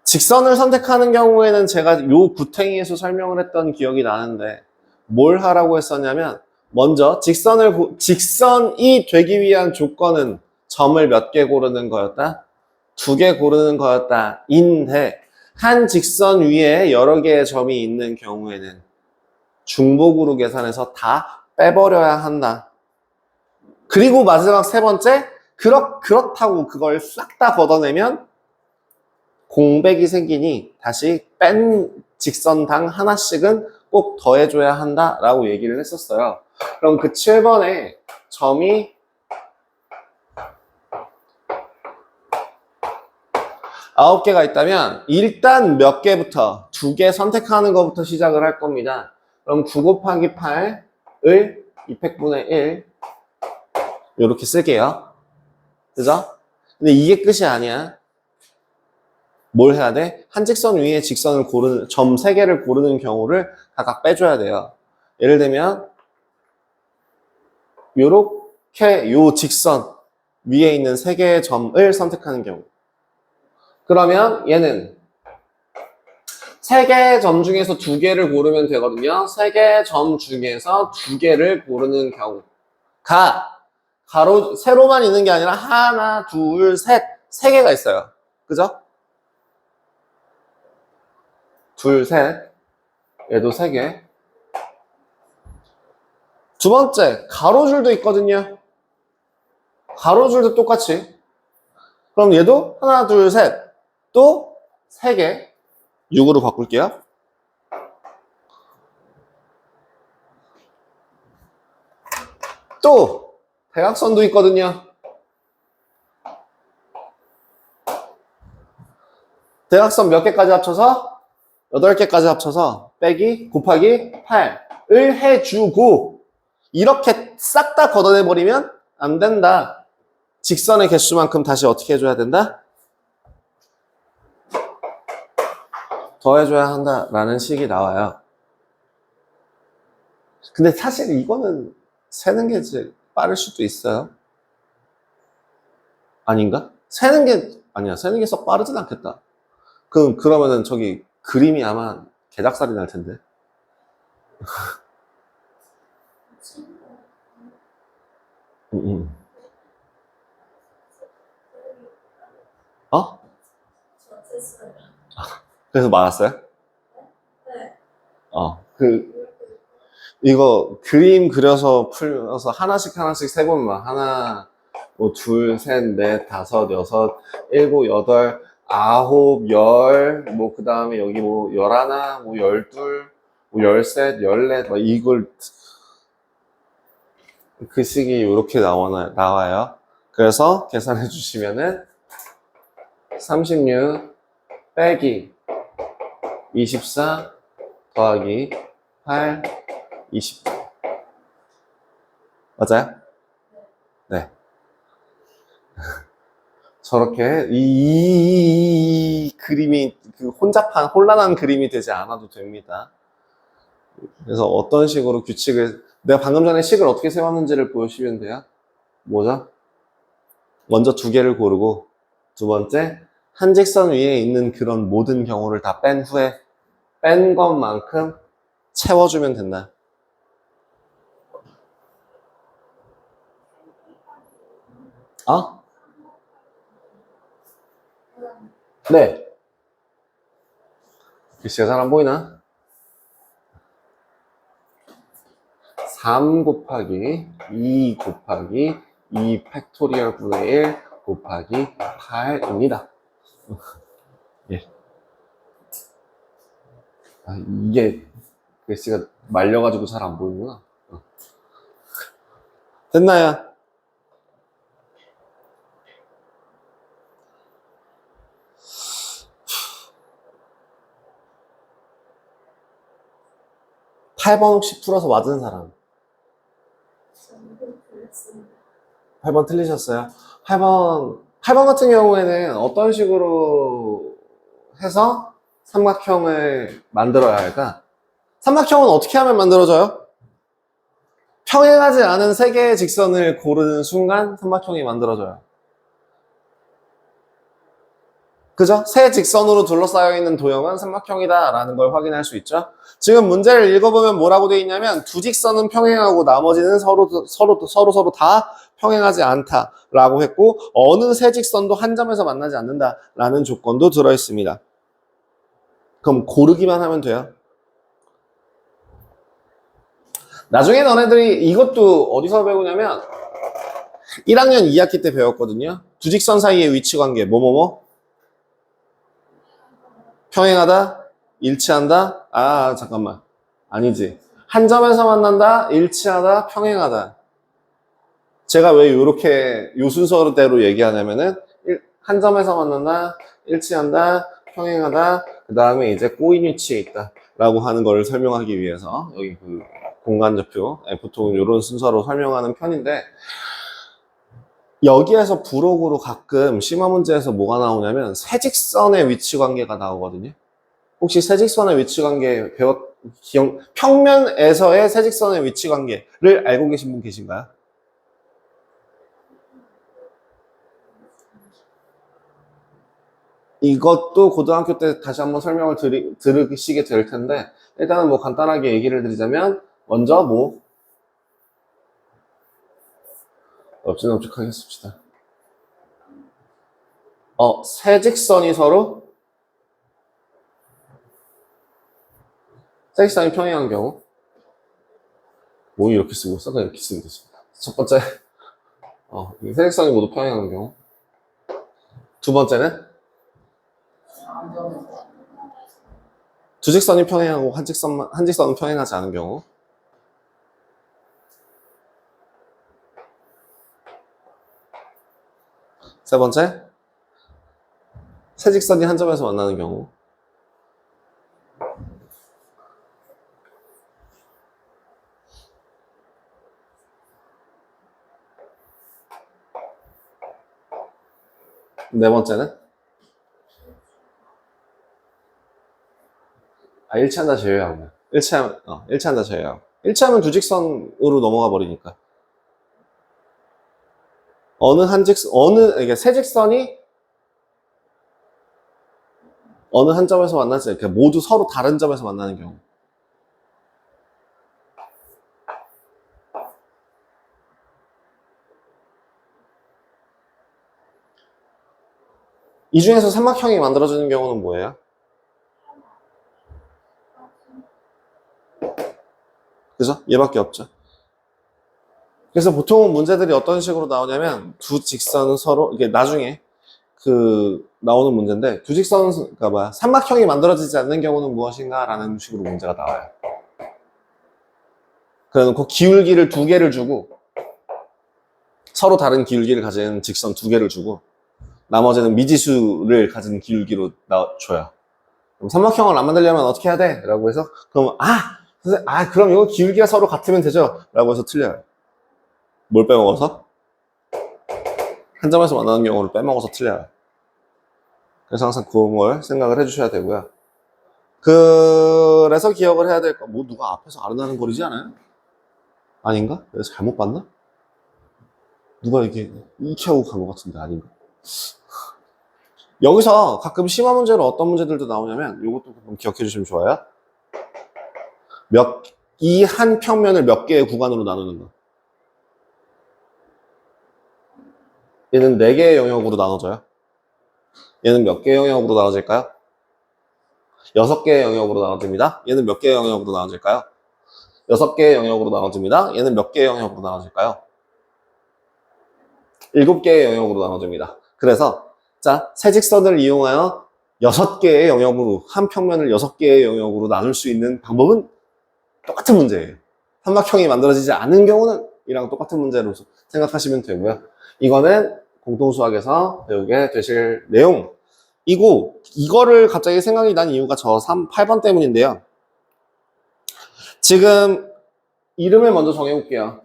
직선을 선택하는 경우에는 제가 요 구탱이에서 설명을 했던 기억이 나는데 뭘 하라고 했었냐면 먼저 직선이 되기 위한 조건은 점을 몇 개 고르는 거였다? 2개 고르는 거였다. 인데 한 직선 위에 여러 개의 점이 있는 경우에는 중복으로 계산해서 다 빼버려야 한다. 그리고 마지막 세 번째, 그렇다고 그걸 싹 다 걷어내면 공백이 생기니 다시 뺀 직선당 하나씩은 꼭 더해줘야 한다라고 얘기를 했었어요. 그럼 그 7번에 점이 9개가 있다면 일단 몇 개부터 2개 선택하는 것부터 시작을 할 겁니다. 그럼 9 곱하기 8을 200분의 1 이렇게 쓸게요. 그죠? 근데 이게 끝이 아니야. 뭘 해야 돼? 한 직선 위에 직선을 고르는 점 3개를 고르는 경우를 각각 빼줘야 돼요. 예를 들면 요렇게 요 직선 위에 있는 3개의 점을 선택하는 경우. 그러면 얘는 3개의 점 중에서 2개를 고르면 되거든요. 3개의 점 중에서 2개를 고르는 경우가 세로만 있는 게 아니라 하나, 둘, 셋, 3개가 있어요. 그죠? 둘, 셋, 얘도 3개. 두 번째, 가로줄도 있거든요. 가로줄도 똑같이. 그럼 얘도 하나, 둘, 셋, 또 3개. 6으로 바꿀게요. 또 대각선도 있거든요. 대각선 몇 개까지 합쳐서? 8개까지 합쳐서 빼기 곱하기 8을 해주고 이렇게 싹 다 걷어내버리면 안 된다. 직선의 개수만큼 다시 어떻게 해줘야 된다? 더해줘야 한다라는 식이 나와요. 근데 사실 이거는 세는 게 제일 빠를 수도 있어요. 아닌가? 세는 게 썩 빠르진 않겠다. 그러면은 저기 그림이 아마 개작살이 날 텐데. 어? 그래서 말았어요? 이거 그림 그려서 풀면서 하나씩 세보면 막 하나, 뭐 둘, 셋, 넷, 다섯, 여섯, 일곱, 여덟, 아홉, 열, 뭐 그 다음에 여기 뭐 11, 뭐 12, 뭐 13, 14, 막 이걸 그 식이 이렇게 나와요. 그래서 계산해 주시면은 36 빼기 24 더하기 8 20 맞아요? 네. 저렇게 이 그림이 혼란한 그림이 되지 않아도 됩니다. 그래서 어떤 식으로 내가 방금 전에 식을 어떻게 세웠는지를 보시면 돼요. 뭐죠? 먼저 2개를 고르고 두 번째 한 직선 위에 있는 그런 모든 경우를 다 뺀 후에 뺀 것만큼 채워주면 된다. 어? 네. 글씨가 잘 안 보이나? 3 곱하기 2 곱하기 2 팩토리얼 분의 1 곱하기 8입니다. 예. 이게 글씨가 말려가지고 잘 안 보이는구나. 됐나요? (8번) 혹시 풀어서 맞은 사람? 8번 틀리셨어요? 8번 같은 경우에는 어떤 식으로 해서 삼각형을 만들어야 할까? 삼각형은 어떻게 하면 만들어져요? 평행하지 않은 3개의 직선을 고르는 순간 삼각형이 만들어져요. 그죠? 세 직선으로 둘러싸여 있는 도형은 삼각형이다 라는 걸 확인할 수 있죠. 지금 문제를 읽어보면 뭐라고 되어 있냐면 두 직선은 평행하고 나머지는 서로 다 평행하지 않다 라고 했고 어느 세 직선도 한 점에서 만나지 않는다 라는 조건도 들어 있습니다. 그럼 고르기만 하면 돼요. 나중에 너네들이 이것도 어디서 배우냐면 1학년 2학기 때 배웠거든요. 두 직선 사이의 위치관계 뭐뭐뭐 평행하다? 일치한다? 잠깐만. 아니지. 한 점에서 만난다? 일치하다? 평행하다. 제가 왜 이렇게 요 순서대로 얘기하냐면은 한 점에서 만난다? 일치한다, 평행하다, 그 다음에 이제 꼬인 위치에 있다 라고 하는 거를 설명하기 위해서 여기 그 공간좌표, 보통 이런 순서로 설명하는 편인데, 여기에서 부록으로 가끔 심화 문제에서 뭐가 나오냐면 세직선의 위치 관계가 나오거든요. 혹시 세직선의 위치 관계 평면에서의 세직선의 위치 관계를 알고 계신 분 계신가요? 이것도 고등학교 때 다시 한번 설명을 들으시게 될 텐데, 일단은 뭐 간단하게 얘기를 드리자면, 먼저 뭐 엎친엎친하게 씁시다. 세직선이 서로 세직선이 평행한 경우, 뭐 이렇게 쓰고 있어? 그냥 이렇게 쓰면 되지. 첫 번째, 세직선이 모두 평행한 경우. 두 번째는 두 직선이 평행하고 한 직선은 평행하지 않은 경우. 세 번째, 세 직선이 한 점에서 만나는 경우. 네 번째는 일치한다 제외하고. 일치한다 제외하고. 일치하면 두 직선으로 넘어가 버리니까. 이게 세 직선이 어느 한 점에서 만나지, 이렇게 모두 서로 다른 점에서 만나는 경우. 이 중에서 삼각형이 만들어지는 경우는 뭐예요? 그죠? 얘밖에 없죠. 그래서 보통 문제들이 어떤 식으로 나오냐면, 두 직선은 서로, 이게 나중에 나오는 문제인데, 삼각형이 만들어지지 않는 경우는 무엇인가? 라는 식으로 문제가 나와요. 그래 놓고 기울기를 두 개를 주고, 서로 다른 기울기를 가진 직선 두 개를 주고, 나머지는 미지수를 가진 기울기로 줘요. 그럼 삼각형을 안 만들려면 어떻게 해야 돼? 라고 해서, 그럼, 그럼 이거 기울기가 서로 같으면 되죠? 라고 해서 틀려요. 뭘 빼먹어서? 한 점에서 만나는 경우를 빼먹어서 틀려요. 그래서 항상 그걸 생각을 해주셔야 되고요. 그래서 기억을 해야 될 거, 뭐 누가 앞에서 아른아른 거리지 않아요? 아닌가? 내가 잘못 봤나? 누가 이렇게 하고 간 것 같은데 아닌가? 여기서 가끔 심화 문제로 어떤 문제들도 나오냐면 이것도 좀 기억해 주시면 좋아요. 이 한 평면을 몇 개의 구간으로 나누는 거. 얘는 4개의 영역으로 나눠져요. 얘는 몇 개의 영역으로 나눠질까요? 6개의 영역으로 나눠집니다. 얘는 몇 개의 영역으로 나눠질까요? 6개의 영역으로 나눠집니다. 얘는 몇 개의 영역으로 나눠질까요? 7개의 영역으로 나눠집니다. 그래서 세 직선을 이용하여 6개의 영역으로, 한 평면을 6개의 영역으로 나눌 수 있는 방법은 똑같은 문제예요. 삼각형이 만들어지지 않은 경우는 이랑 똑같은 문제로 생각하시면 되고요. 이거는 공통수학에서 배우게 되실 내용이고, 이거를 갑자기 생각이 난 이유가 저 8번 때문인데요. 지금 이름을 먼저 정해볼게요.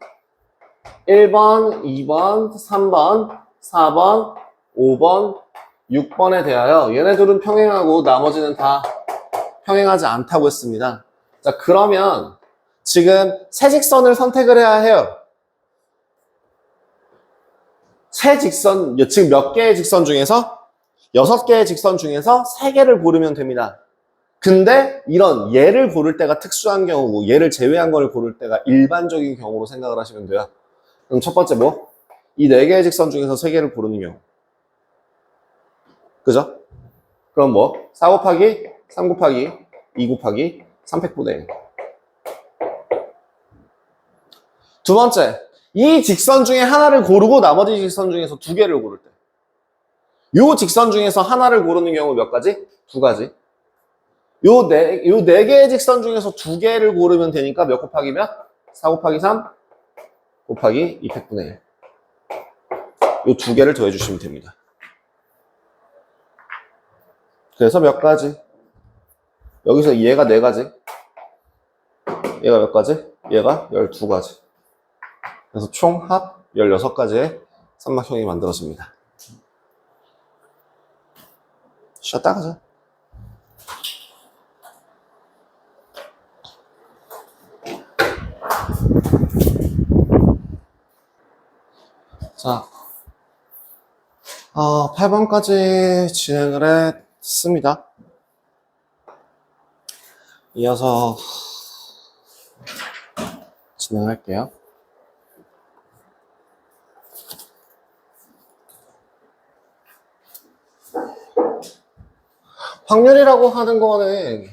1번, 2번, 3번, 4번, 5번, 6번에 대하여 얘네들은 평행하고 나머지는 다 평행하지 않다고 했습니다. 자, 그러면 지금 세 직선을 선택을 해야 해요. 지금 몇 개의 직선 중에서 6개의 직선 중에서 3개를 고르면 됩니다. 근데 이런 얘를 고를 때가 특수한 경우고 얘를 제외한 걸 고를 때가 일반적인 경우로 생각을 하시면 돼요. 그럼 첫 번째 뭐? 이 4개의 직선 중에서 3개를 고르는 경우. 그죠? 그럼 뭐? 4 곱하기 3 곱하기 2 곱하기 3팩분의 1. 두 번째, 이 직선 중에 하나를 고르고 나머지 직선 중에서 2개를 고를 때. 요 직선 중에서 하나를 고르는 경우 몇 가지? 2가지. 요 4개의 직선 중에서 2개를 고르면 되니까 몇 곱하기 몇? 4 곱하기 3 곱하기 2팩분의 1. 요 2개를 더해주시면 됩니다. 그래서 몇 가지? 여기서 얘가 4가지. 얘가 몇 가지? 얘가 12가지. 그래서 총 합 16가지의 삼각형이 만들어집니다. 쉬었다 가자. 자, 8번까지 진행을 했습니다. 이어서 진행할게요. 확률이라고 하는 거는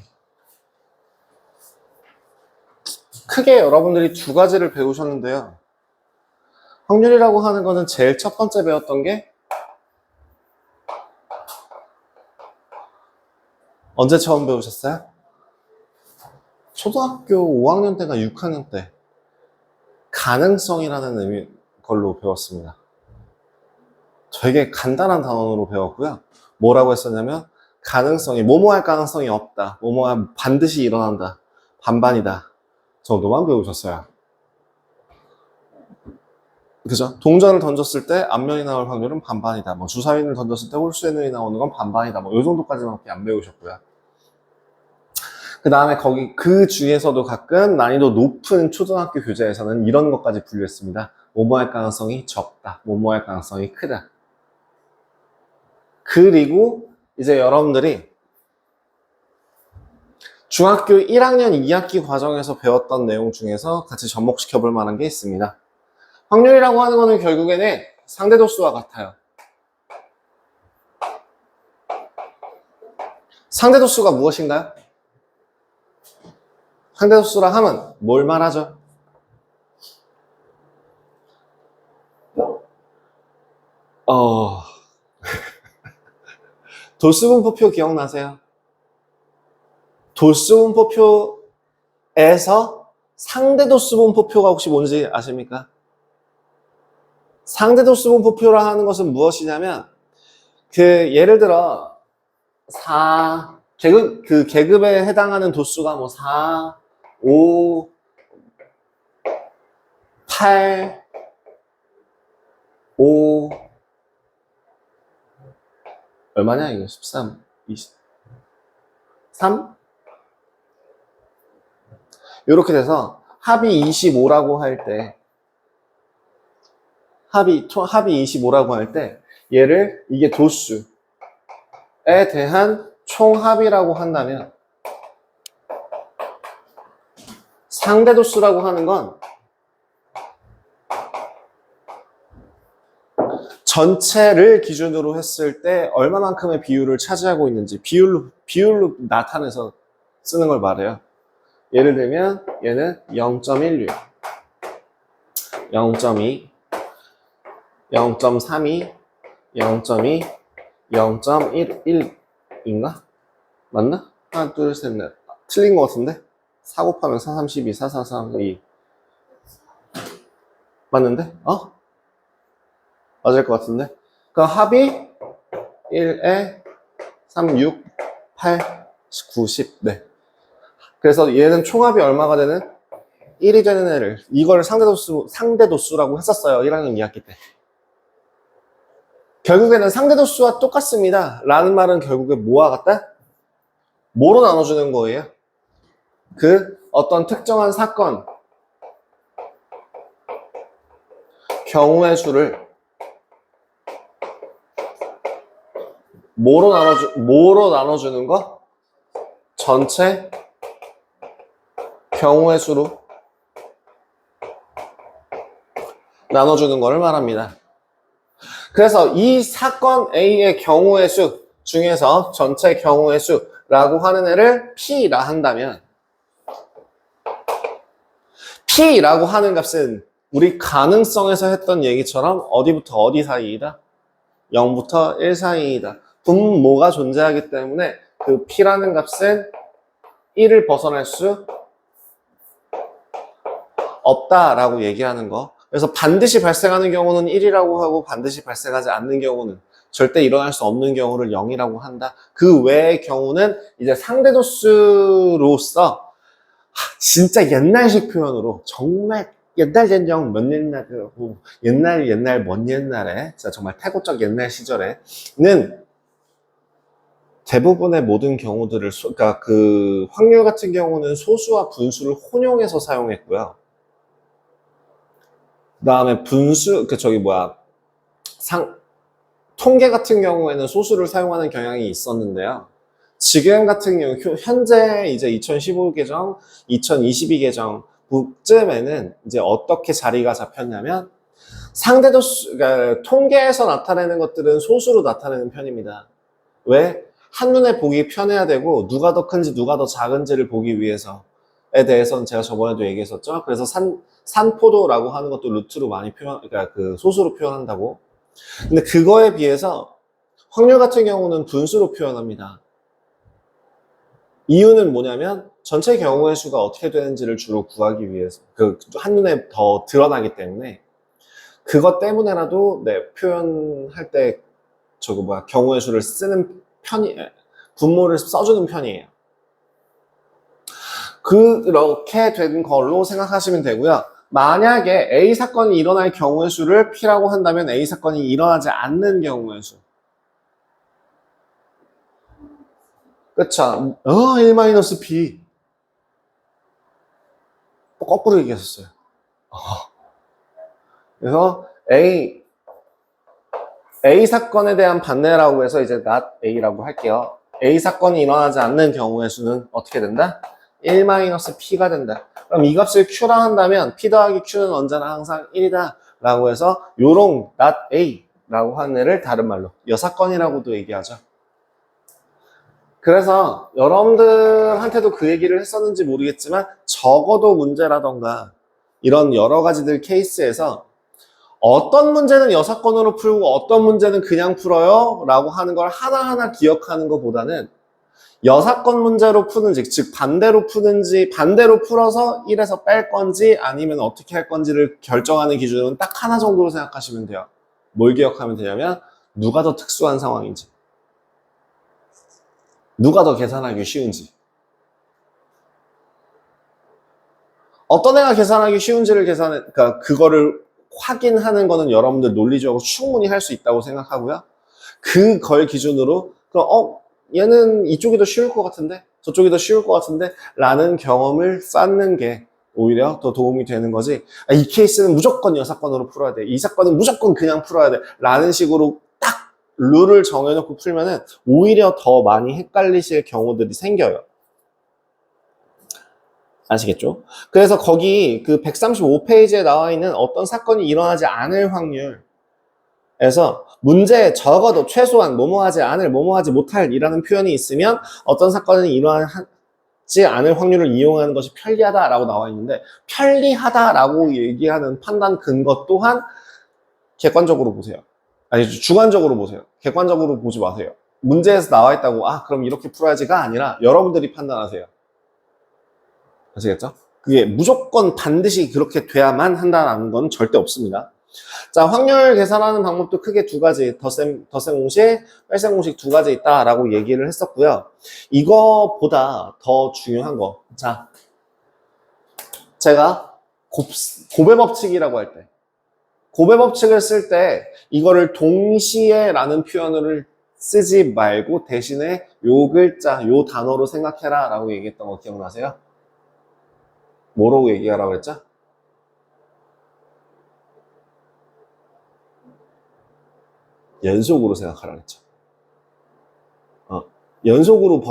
크게 여러분들이 2가지를 배우셨는데요. 확률이라고 하는 거는 제일 첫 번째 배웠던 게 언제 처음 배우셨어요? 초등학교 5학년 때가 6학년 때 가능성이라는 걸로 배웠습니다. 되게 간단한 단원으로 배웠고요. 뭐라고 했었냐면 가능성이 뭐뭐 할 가능성이 없다, 뭐뭐 반드시 일어난다, 반반이다 정도만 배우셨어요. 그죠? 동전을 던졌을 때 앞면이 나올 확률은 반반이다, 뭐 주사위를 던졌을 때 홀수의 눈이 나오는 건 반반이다, 뭐 이 정도까지밖에 안 배우셨고요. 그 다음에 그 중에서도 가끔 난이도 높은 초등학교 교재에서는 이런 것까지 분류했습니다. 뭐뭐 할 가능성이 적다, 뭐뭐 할 가능성이 크다. 그리고 이제 여러분들이 중학교 1학년 2학기 과정에서 배웠던 내용 중에서 같이 접목시켜 볼 만한 게 있습니다. 확률이라고 하는 거는 결국에는 상대도수와 같아요. 상대도수가 무엇인가요? 상대도수라 하면 뭘 말하죠? 도수분포표 기억나세요? 도수분포표에서 상대도수분포표가 혹시 뭔지 아십니까? 상대도수분포표라 하는 것은 무엇이냐면 예를 들어 계급에 해당하는 도수가 뭐 4, 5, 8, 5 얼마냐 이거 13, 20 3? 이렇게 돼서 합이 25라고 할 때 합이 25라고 할 때 얘를 이게 도수에 대한 총합이라고 한다면 상대도수라고 하는 건 전체를 기준으로 했을 때 얼마만큼의 비율을 차지하고 있는지 비율로 나타내서 쓰는 걸 말해요. 예를 들면 얘는 0.16, 0.2, 0.32, 0.2, 0.11인가? 맞나? 하나, 둘, 셋, 넷. 틀린 것 같은데? 4 곱하면 4, 32, 4, 4, 3, 2. 맞는데? 맞을 것 같은데? 그 합이 1에 3, 6, 8, 9, 10. 네. 그래서 얘는 총합이 얼마가 되는? 1이 되는 애를. 이걸 상대도수라고 했었어요. 1학년 2학기 때. 결국에는 상대도수와 똑같습니다. 라는 말은 결국에 뭐와 같다? 뭐로 나눠주는 거예요? 어떤 특정한 사건, 경우의 수를 뭐로 나눠주는 거? 전체 경우의 수로 나눠주는 것을 말합니다. 그래서 이 사건 A의 경우의 수 중에서 전체 경우의 수라고 하는 애를 P라 한다면 P라고 하는 값은 우리 가능성에서 했던 얘기처럼 어디부터 어디 사이이다? 0부터 1 사이이다. 분모가 존재하기 때문에 그 P라는 값은 1을 벗어날 수 없다라고 얘기하는 거. 그래서 반드시 발생하는 경우는 1이라고 하고 반드시 발생하지 않는 경우는 절대 일어날 수 없는 경우를 0이라고 한다. 그 외의 경우는 이제 상대도수로서 진짜 옛날식 표현으로 정말 옛날 옛적 몇 옛날 먼 옛날에 진짜 정말 태고적 옛날 시절에는 대부분의 모든 경우들을 그러니까 그 확률 같은 경우는 소수와 분수를 혼용해서 사용했고요. 그다음에 분수 통계 같은 경우에는 소수를 사용하는 경향이 있었는데요. 지금 같은 경우 현재 이제 2015 개정, 2022 개정 쯤에는 이제 어떻게 자리가 잡혔냐면 그러니까 통계에서 나타내는 것들은 소수로 나타내는 편입니다. 왜? 한눈에 보기 편해야 되고 누가 더 큰지 누가 더 작은지를 보기 위해서에 대해서는 제가 저번에도 얘기했었죠. 그래서 산포도라고 하는 것도 루트로 많이 그러니까 그 소수로 표현한다고. 근데 그거에 비해서 확률 같은 경우는 분수로 표현합니다. 이유는 뭐냐면 전체 경우의 수가 어떻게 되는지를 주로 구하기 위해서 한눈에 더 드러나기 때문에 그것 때문에라도 표현할 때 경우의 수를 쓰는 분모를 써주는 편이에요. 그렇게 된 걸로 생각하시면 되고요. 만약에 A 사건이 일어날 경우의 수를 P라고 한다면 A 사건이 일어나지 않는 경우의 수. 그쵸? 1-P. 거꾸로 얘기했었어요. 그래서 A 사건에 대한 반대라고 해서 이제 not A라고 할게요. A 사건이 일어나지 않는 경우의 수는 어떻게 된다? 1-P가 된다. 그럼 이 값을 Q라 한다면 P 더하기 Q는 언제나 항상 1이다 라고 해서 요런 not A라고 하는 애를 다른 말로 여사건이라고도 얘기하죠. 그래서 여러분들한테도 그 얘기를 했었는지 모르겠지만 적어도 문제라던가 이런 여러 가지들 케이스에서 어떤 문제는 여사건으로 풀고 어떤 문제는 그냥 풀어요 라고 하는 걸 하나하나 기억하는 것보다는 여사건 문제로 푸는지, 즉 반대로 푸는지, 반대로 풀어서 1에서 뺄 건지 아니면 어떻게 할 건지를 결정하는 기준은 딱 하나 정도로 생각하시면 돼요. 뭘 기억하면 되냐면 누가 더 특수한 상황인지, 누가 더 계산하기 쉬운지, 어떤 애가 계산하기 쉬운지를 그러니까 그거를 확인하는 거는 여러분들 논리적으로 충분히 할 수 있다고 생각하고요. 그걸 기준으로 그럼 얘는 이쪽이 더 쉬울 것 같은데 저쪽이 더 쉬울 것 같은데 라는 경험을 쌓는 게 오히려 더 도움이 되는 거지. 이 케이스는 무조건 여사건으로 풀어야 돼. 이 사건은 무조건 그냥 풀어야 돼. 라는 식으로 딱 룰을 정해놓고 풀면은 오히려 더 많이 헷갈리실 경우들이 생겨요. 아시겠죠? 그래서 거기 그 135페이지에 나와 있는 어떤 사건이 일어나지 않을 확률에서 문제에 적어도 최소한 뭐뭐하지 않을, 뭐뭐하지 못할 이라는 표현이 있으면 어떤 사건이 일어나지 않을 확률을 이용하는 것이 편리하다라고 나와 있는데 편리하다라고 얘기하는 판단 근거 또한 객관적으로 보세요. 아니 주관적으로 보세요. 객관적으로 보지 마세요. 문제에서 나와 있다고 그럼 이렇게 풀어야지가 아니라 여러분들이 판단하세요. 아시겠죠? 그게 무조건 반드시 그렇게 돼야만 한다는 건 절대 없습니다. 자, 확률 계산하는 방법도 크게 두 가지, 덧셈 공식, 뺄셈 공식 두 가지 있다라고 얘기를 했었고요. 이거보다 더 중요한 거. 자, 제가 곱의 법칙이라고 할 때, 곱의 법칙을 쓸 때 이거를 동시에 라는 표현을 쓰지 말고 대신에 요 글자, 요 단어로 생각해라 라고 얘기했던 거 기억나세요? 뭐라고 얘기하라고 했죠? 연속으로 생각하라고 했죠. 연속으로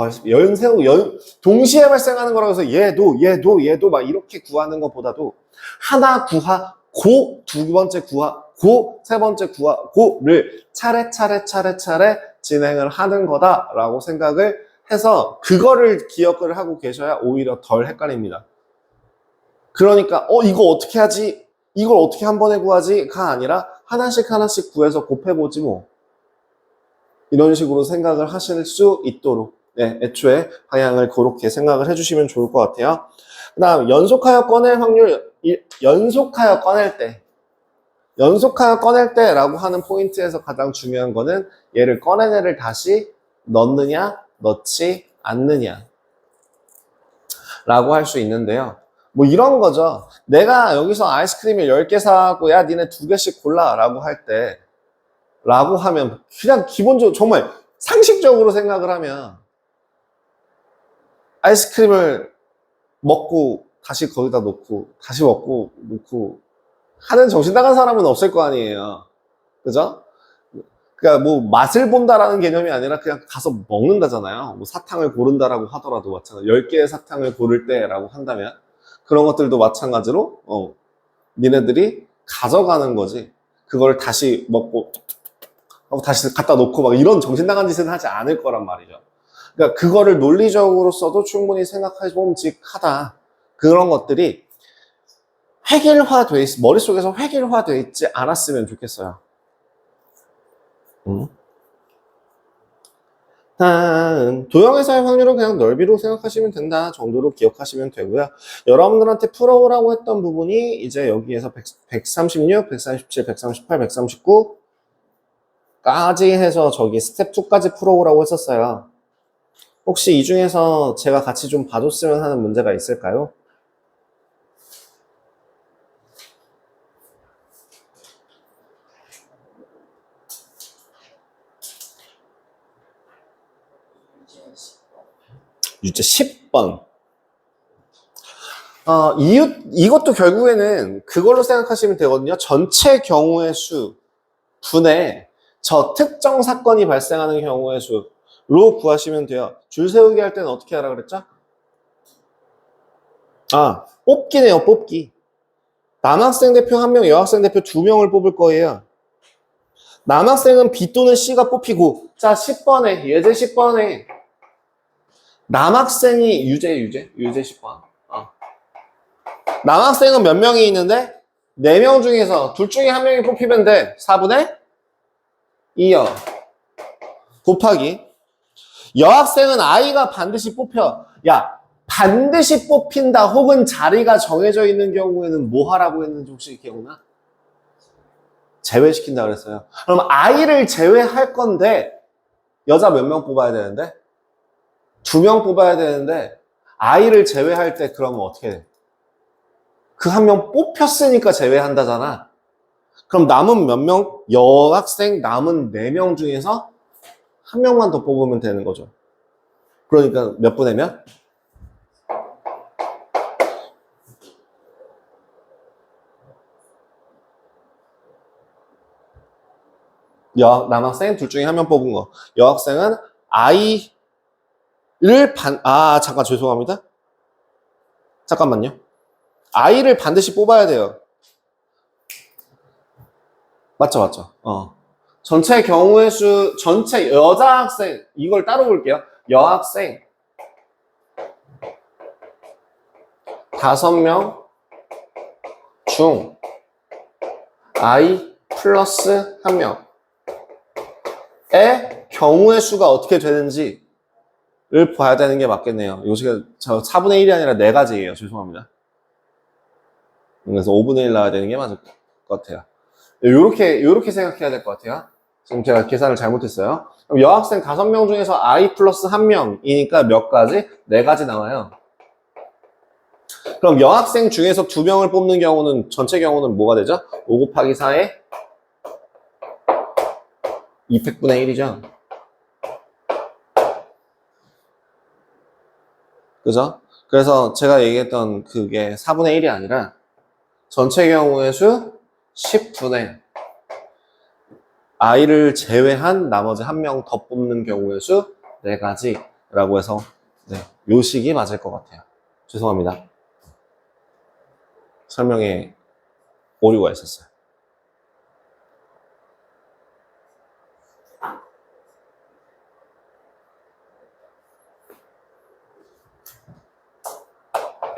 동시에 발생하는 거라고 해서 얘도 막 이렇게 구하는 것보다도 하나 구하고 두 번째 구하고 세 번째 구하고를 차례차례 진행을 하는 거다라고 생각을 해서 그거를 기억을 하고 계셔야 오히려 덜 헷갈립니다. 그러니까 이거 어떻게 하지? 이걸 어떻게 한 번에 구하지?가 아니라 하나씩 구해서 곱해보지 뭐. 이런 식으로 생각을 하실 수 있도록 애초에 방향을 그렇게 생각을 해주시면 좋을 것 같아요. 그 다음 연속하여 꺼낼 확률, 연속하여 꺼낼 때 연속하여 꺼낼 때라고 하는 포인트에서 가장 중요한 거는 얘를 꺼낸 애를 다시 넣느냐, 넣지 않느냐 라고 할 수 있는데요. 뭐 이런 거죠. 내가 여기서 아이스크림을 10개 사고 야 니네 2개씩 골라 라고 할 때 라고 하면 그냥 기본적으로 정말 상식적으로 생각을 하면 아이스크림을 먹고 다시 거기다 놓고 다시 먹고 놓고 하는 정신 나간 사람은 없을 거 아니에요. 그죠? 그러니까 뭐 맛을 본다라는 개념이 아니라 그냥 가서 먹는다잖아요. 뭐 사탕을 고른다라고 하더라도 마찬가지. 10개의 사탕을 고를 때라고 한다면 그런 것들도 마찬가지로 니네들이 가져가는 거지. 그걸 다시 먹고 하고 다시 갖다 놓고 막 이런 정신 나간 짓은 하지 않을 거란 말이죠. 그러니까 그거를 논리적으로서도 충분히 생각해 보직하다. 그런 것들이 머릿속에서 획일화돼 있지 않았으면 좋겠어요. 다음, 도형의 사용 확률은 그냥 넓이로 생각하시면 된다 정도로 기억하시면 되고요. 여러분들한테 풀어오라고 했던 부분이 이제 여기에서 136, 137, 138, 139까지 해서 저기 스텝 2까지 풀어오라고 했었어요. 혹시 이 중에서 제가 같이 좀 봐줬으면 하는 문제가 있을까요? 유제 10번. 이것도 결국에는 그걸로 생각하시면 되거든요. 전체 경우의 수 분의 저 특정 사건이 발생하는 경우의 수로 구하시면 돼요. 줄 세우기 할 때는 어떻게 하라 그랬죠? 뽑기네요, 뽑기. 남학생 대표 1명, 여학생 대표 2명을 뽑을 거예요. 남학생은 B 또는 C가 뽑히고, 자, 10번에, 예제 10번에, 남학생이, 유제 10번. 남학생은 몇 명이 있는데, 4명 중에서 둘 중에 1명이 뽑히면 돼. 4분의 2요. 곱하기. 여학생은 I가 반드시 뽑혀. 야, 반드시 뽑힌다 혹은 자리가 정해져 있는 경우에는 뭐 하라고 했는지 혹시 기억나? 제외시킨다 그랬어요. 그럼 I를 제외할 건데 여자 몇 명 뽑아야 되는데? 2명 뽑아야 되는데 I를 제외할 때 그러면 어떻게 돼? 그 1명 뽑혔으니까 제외한다잖아. 그럼 남은 몇 명? 여학생 남은 4명 중에서 1명만 더 뽑으면 되는 거죠. 그러니까 몇 분의 몇? 남학생 둘 중에 1명 뽑은 거. 여학생은 I를 잠깐 죄송합니다. 잠깐만요. I를 반드시 뽑아야 돼요. 맞죠. 전체 경우의 수, 전체 여자 학생, 이걸 따로 볼게요. 여학생 5명 중 I 플러스 1명의 경우의 수가 어떻게 되는지를 봐야 되는 게 맞겠네요. 요시가 4분의 1이 아니라 4가지예요. 죄송합니다. 그래서 5분의 1 나와야 되는 게 맞을 것 같아요. 요렇게 생각해야 될 것 같아요. 지금 제가 계산을 잘못했어요. 그럼 여학생 5명 중에서 I 플러스 1명이니까 몇 가지? 4가지 나와요. 그럼 여학생 중에서 2명을 뽑는 경우는, 전체 경우는 뭐가 되죠? 5 곱하기 4에 200분의 1이죠. 그죠? 그래서 제가 얘기했던 그게 4분의 1이 아니라 전체 경우의 수 10분의 I를 제외한 나머지 1명 더 뽑는 경우의 수 4가지라고 해서 요 식이 맞을 것 같아요. 죄송합니다. 설명에 오류가 있었어요.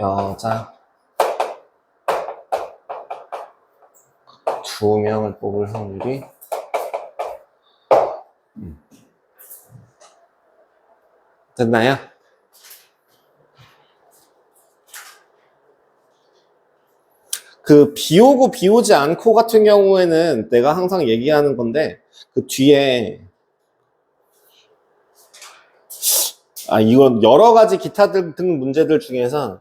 여자 2명을 뽑을 확률이 됐나요? 그 비 오고 비 오지 않고 같은 경우에는 내가 항상 얘기하는 건데 그 뒤에 이건 여러 가지 기타 등 문제들 중에서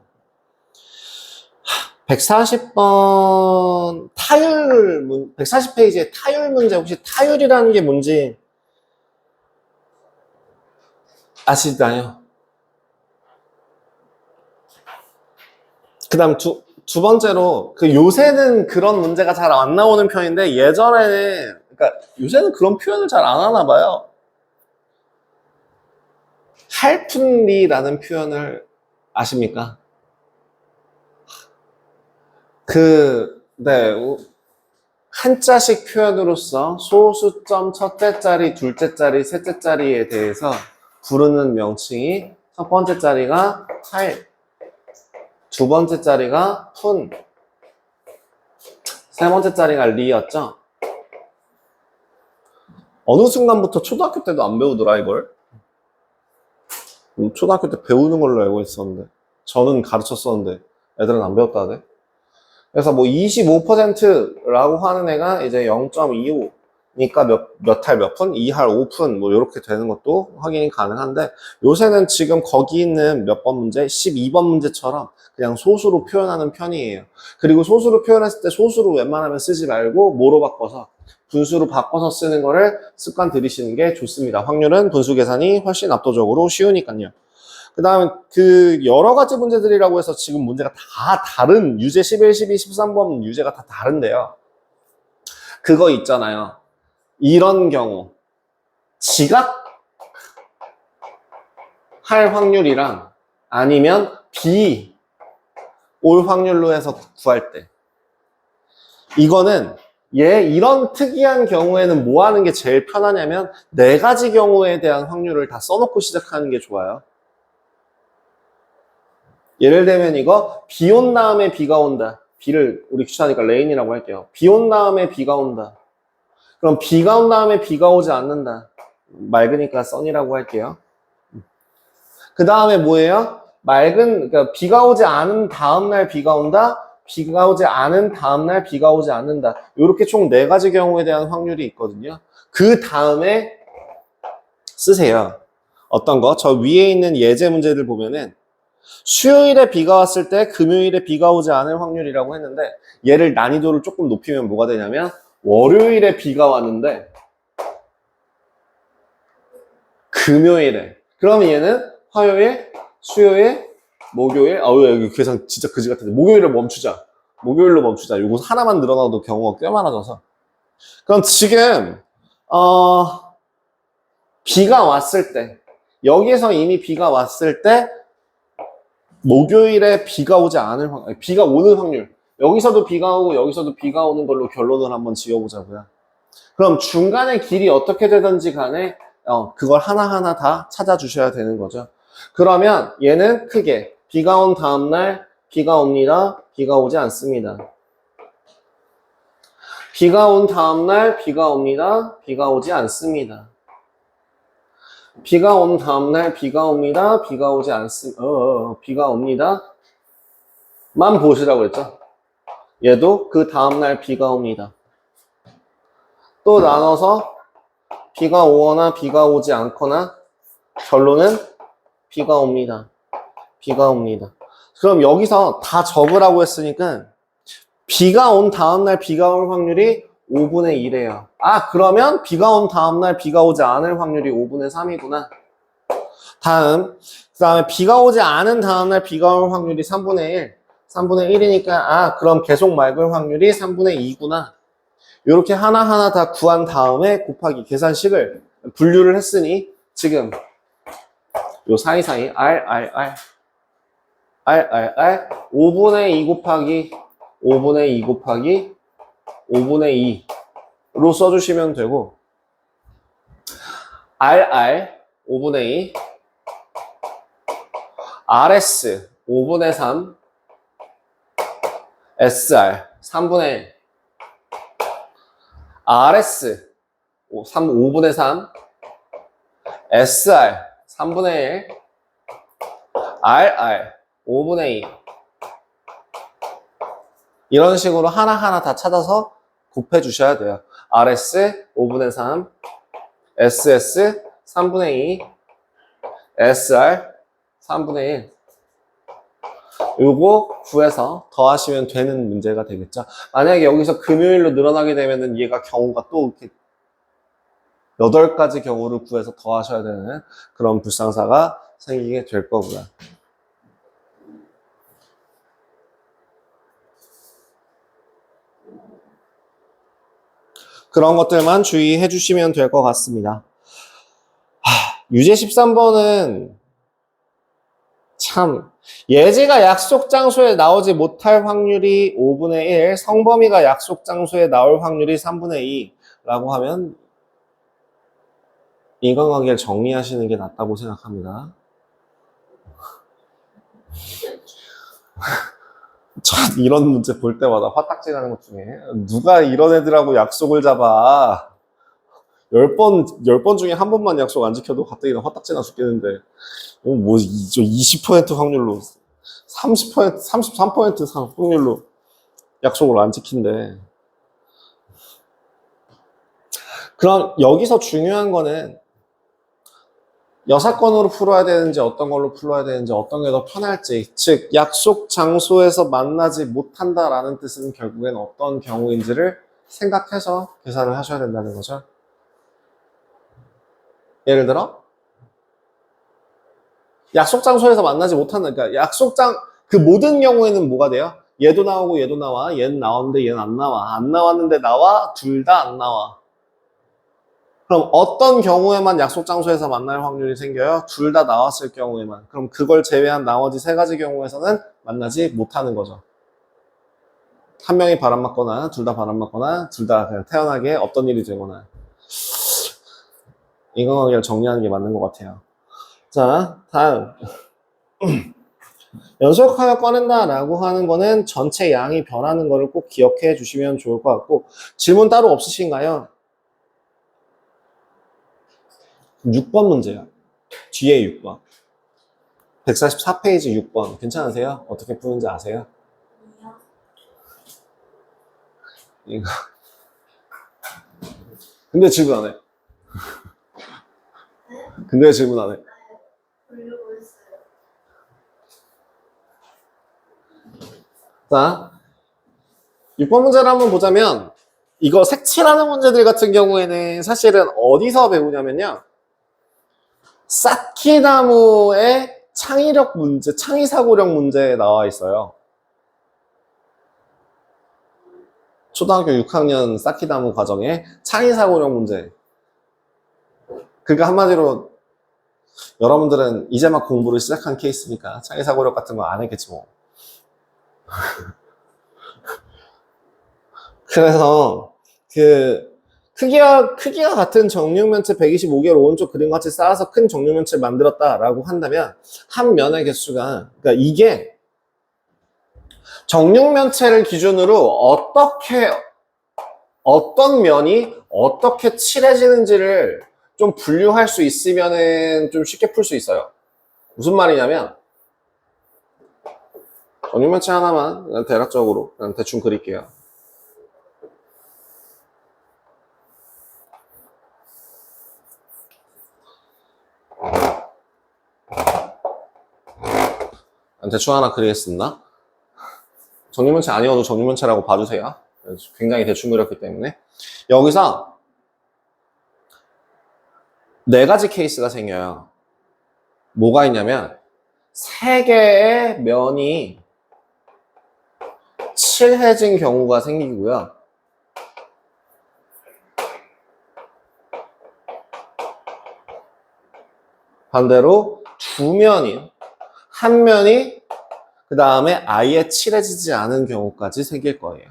140번 140페이지의 타율 문제, 혹시 타율이라는 게 뭔지 아시나요? 그 다음 두 번째로, 요새는 그런 문제가 잘 안 나오는 편인데, 예전에는, 그러니까 요새는 그런 표현을 잘 안 하나 봐요. 할픈리라는 표현을 아십니까? 네, 한자식 표현으로서 소수점 첫째 자리, 둘째 자리, 셋째 자리에 대해서 부르는 명칭이 첫 번째 자리가 할, 두 번째 자리가 푼, 세 번째 자리가 리였죠. 어느 순간부터 초등학교 때도 안 배우더라 이걸. 초등학교 때 배우는 걸로 알고 있었는데, 저는 가르쳤었는데 애들은 안 배웠다네. 그래서 뭐 25%라고 하는 애가 이제 0.25니까 몇 할 몇 푼? 2할 5푼 뭐 이렇게 되는 것도 확인이 가능한데, 요새는 지금 거기 있는 몇 번 문제? 12번 문제처럼 그냥 소수로 표현하는 편이에요. 그리고 소수로 표현했을 때 소수로 웬만하면 쓰지 말고 뭐로 바꿔서, 분수로 바꿔서 쓰는 거를 습관 들이시는 게 좋습니다. 확률은 분수 계산이 훨씬 압도적으로 쉬우니까요. 그 다음에 여러 가지 문제들이라고 해서 지금 문제가 다 다른, 유제 11, 12, 13번 유제가 다 다른데요. 그거 있잖아요. 이런 경우, 지각 할 확률이랑 아니면 비 올 확률로 해서 구할 때. 이거는 이런 특이한 경우에는 뭐 하는 게 제일 편하냐면, 네 가지 경우에 대한 확률을 다 써놓고 시작하는 게 좋아요. 예를 들면 이거, 비 온 다음에 비가 온다. 비를 우리 귀찮으니까 레인이라고 할게요. 비 온 다음에 비가 온다. 그럼 비가 온 다음에 비가 오지 않는다. 맑으니까 써니라고 할게요. 그 다음에 뭐예요? 그러니까 비가 오지 않은 다음날 비가 온다. 비가 오지 않은 다음날 비가 오지 않는다. 이렇게 총 네 가지 경우에 대한 확률이 있거든요. 그 다음에 쓰세요. 어떤 거? 저 위에 있는 예제 문제들 보면은 수요일에 비가 왔을 때 금요일에 비가 오지 않을 확률이라고 했는데, 얘를 난이도를 조금 높이면 뭐가 되냐면, 월요일에 비가 왔는데 금요일에, 그러면 얘는 화요일, 수요일, 목요일, 여기 계산 진짜 그지 같은데, 목요일로 멈추자. 요거 하나만 늘어나도 경우가 꽤 많아져서. 그럼 지금 비가 왔을 때, 여기에서 이미 비가 왔을 때 목요일에 비가 오지 않을 비가 오는 확률, 여기서도 비가 오고 여기서도 비가 오는 걸로 결론을 한번 지어보자고요. 그럼 중간의 길이 어떻게 되든지 간에 그걸 하나하나 다 찾아주셔야 되는 거죠. 그러면 얘는 크게 비가 온 다음날 비가 옵니다. 비가 오지 않습니다. 비가 온 다음날 비가 옵니다. 비가 오지 않습니다. 비가 온 다음날 비가 옵니다. 비가 오지 않습니다. 비가 옵니다. 만 보시라고 그랬죠. 얘도 그 다음날 비가 옵니다. 또 나눠서 비가 오거나 비가 오지 않거나, 결론은 비가 옵니다. 비가 옵니다. 그럼 여기서 다 적으라고 했으니까 비가 온 다음날 비가 올 확률이 5분의 1이에요. 그러면 비가 온 다음날 비가 오지 않을 확률이 5분의 3이구나. 그 다음에 비가 오지 않은 다음날 비가 올 확률이 3분의 1. 3분의 1이니까 그럼 계속 맑을 확률이 3분의 2구나. 이렇게 하나하나 다 구한 다음에 곱하기 계산식을 분류를 했으니, 지금 요 사이사이 R 5분의 2 곱하기 5분의 2 곱하기 5분의 2로 써주시면 되고, RR 5분의 2, RS 5분의 3, SR 3분의 1, RS 5분의 3, SR 3분의 1, RR 5분의 2, 이런 식으로 하나하나 다 찾아서 곱해 주셔야 돼요. RS 5분의 3, SS 3분의 2, SR 3분의 1. 요거 구해서 더하시면 되는 문제가 되겠죠. 만약에 여기서 금요일로 늘어나게 되면은 얘가 경우가 또 이렇게 8가지 경우를 구해서 더하셔야 되는 그런 불상사가 생기게 될 거고요. 그런 것들만 주의해 주시면 될 것 같습니다. 유제 13번은 참 예지가 약속 장소에 나오지 못할 확률이 5분의 1, 성범이가 약속 장소에 나올 확률이 3분의 2라고 하면 인간관계를 정리하시는 게 낫다고 생각합니다. 전 이런 문제 볼 때마다 화딱지 나는 것 중에 누가 이런 애들하고 약속을 잡아. 10번 중에 한 번만 약속 안 지켜도 갑자기 화딱지 나 죽겠는데 뭐 20% 확률로 30%, 33% 확률로 약속을 안 지킨대. 그럼 여기서 중요한 거는 여사건으로 풀어야 되는지 어떤 걸로 풀어야 되는지 어떤 게 더 편할지, 즉 약속 장소에서 만나지 못한다라는 뜻은 결국엔 어떤 경우인지를 생각해서 계산을 하셔야 된다는 거죠. 예를 들어 약속 장소에서 만나지 못한다. 그러니까 그 모든 경우에는 뭐가 돼요? 얘도 나오고 얘도 나와. 얘는 나왔는데 얘는 안 나와. 안 나왔는데 나와. 둘 다 안 나와. 그럼 어떤 경우에만 약속 장소에서 만날 확률이 생겨요? 둘 다 나왔을 경우에만. 그럼 그걸 제외한 나머지 3가지 경우에서는 만나지 못하는 거죠. 한 명이 바람 맞거나 둘 다 바람 맞거나 둘 다 그냥 태어나게 없던 일이 되거나. 인간관계를 정리하는 게 맞는 것 같아요. 자, 다음. 연속하여 꺼낸다라고 하는 거는 전체 양이 변하는 거를 꼭 기억해 주시면 좋을 것 같고, 질문 따로 없으신가요? 6번 문제요. 뒤에 6번. 144페이지 6번. 괜찮으세요? 어떻게 푸는지 아세요? 이거. 근데 질문 안 해. 근데 질문 안 해. 자, 6번 문제를 한번 보자면, 이거 색칠하는 문제들 같은 경우에는 사실은 어디서 배우냐면요. 쌓기나무의 창의력 문제, 창의사고력 문제에 나와 있어요. 초등학교 6학년 쌓기나무 과정에 창의사고력 문제. 그러니까 한마디로 여러분들은 이제 막 공부를 시작한 케이스니까 창의사고력 같은 거 안 했겠지 뭐. 그래서 크기와 같은 정육면체 125개를 오른쪽 그림과 같이 쌓아서 큰 정육면체를 만들었다라고 한다면 한 면의 개수가, 그러니까 이게 정육면체를 기준으로 어떤 면이 어떻게 칠해지는지를 좀 분류할 수 있으면은 좀 쉽게 풀 수 있어요. 무슨 말이냐면 정육면체 하나만 그냥 대략적으로 그냥 대충 그릴게요. 대충 하나 그리겠습니다. 정육면체 아니어도 정육면체라고 봐주세요. 굉장히 대충 그렸기 때문에. 여기서 4가지 케이스가 생겨요. 뭐가 있냐면 3개의 면이 칠해진 경우가 생기고요. 반대로 한 면이 그 다음에 아예 칠해지지 않은 경우까지 생길 거예요.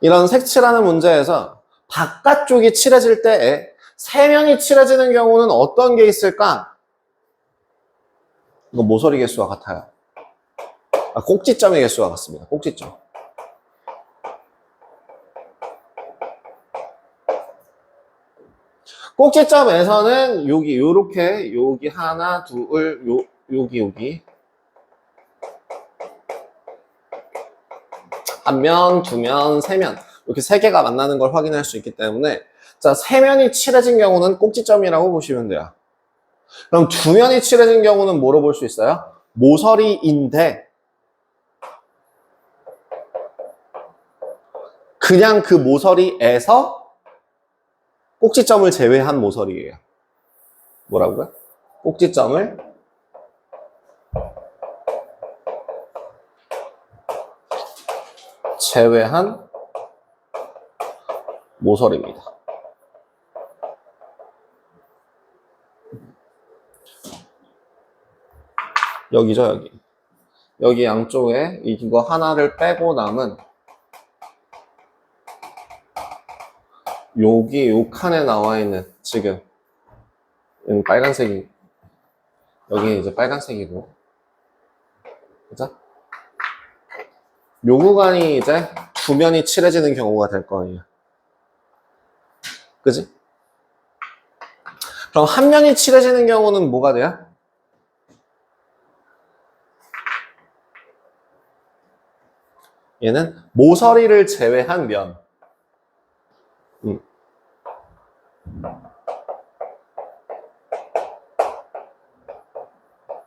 이런 색칠하는 문제에서 바깥쪽이 칠해질 때에 3면이 칠해지는 경우는 어떤 게 있을까? 이거 모서리 개수와 같아요. 꼭지점의 개수와 같습니다. 꼭지점. 꼭지점에서는 요렇게 여기 하나, 둘, 여기 단면, 두면, 세면 이렇게 세 개가 만나는 걸 확인할 수 있기 때문에 자, 세 면이 칠해진 경우는 꼭지점이라고 보시면 돼요. 그럼 두 면이 칠해진 경우는 뭐로 볼 수 있어요? 모서리인데 그냥 그 모서리에서 꼭지점을 제외한 모서리예요. 뭐라고요? 꼭지점을 제외한 모서리입니다. 여기죠, 여기. 여기 양쪽에 이거 하나를 빼고 남은 여기 요 칸에 나와 있는 지금 빨간색이 여기 이제 빨간색이고 그죠? 요 구간이 이제 두 면이 칠해지는 경우가 될 거예요. 그지? 그럼 한 면이 칠해지는 경우는 뭐가 돼요? 얘는 모서리를 제외한 면.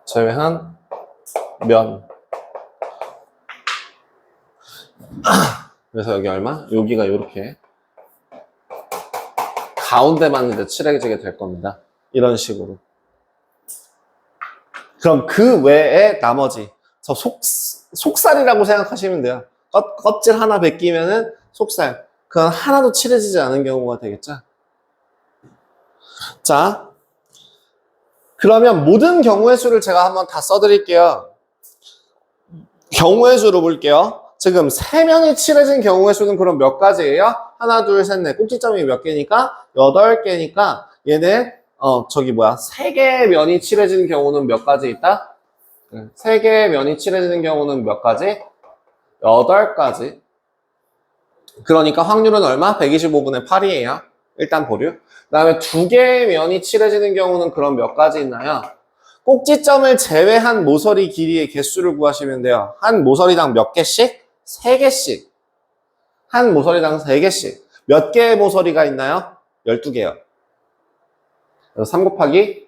제외한 면. 그래서 여기 얼마? 여기가 이렇게 가운데만 이제 칠해지게 될 겁니다. 이런 식으로. 그럼 그 외에 나머지 저 속살이라고 생각하시면 돼요. 껍질 하나 벗기면은 속살. 그건 하나도 칠해지지 않은 경우가 되겠죠. 자, 그러면 모든 경우의 수를 제가 한번 다 써드릴게요. 경우의 수로 볼게요. 지금 세 면이 칠해진 경우의 수는 그럼 몇 가지예요? 하나, 둘, 셋, 넷. 꼭지점이 몇 개니까? 8개니까 얘는 세 개의 면이 칠해지는 경우는 몇 가지 있다? 세 개의 면이 칠해지는 경우는 몇 가지? 8가지. 그러니까 확률은 얼마? 125분의 8이에요. 일단 보류. 그 다음에 두 개의 면이 칠해지는 경우는 그럼 몇 가지 있나요? 꼭지점을 제외한 모서리 길이의 개수를 구하시면 돼요. 한 모서리당 몇 개씩? 3개씩. 한 모서리당 3개씩. 몇 개의 모서리가 있나요? 12개요. 그래서 3 곱하기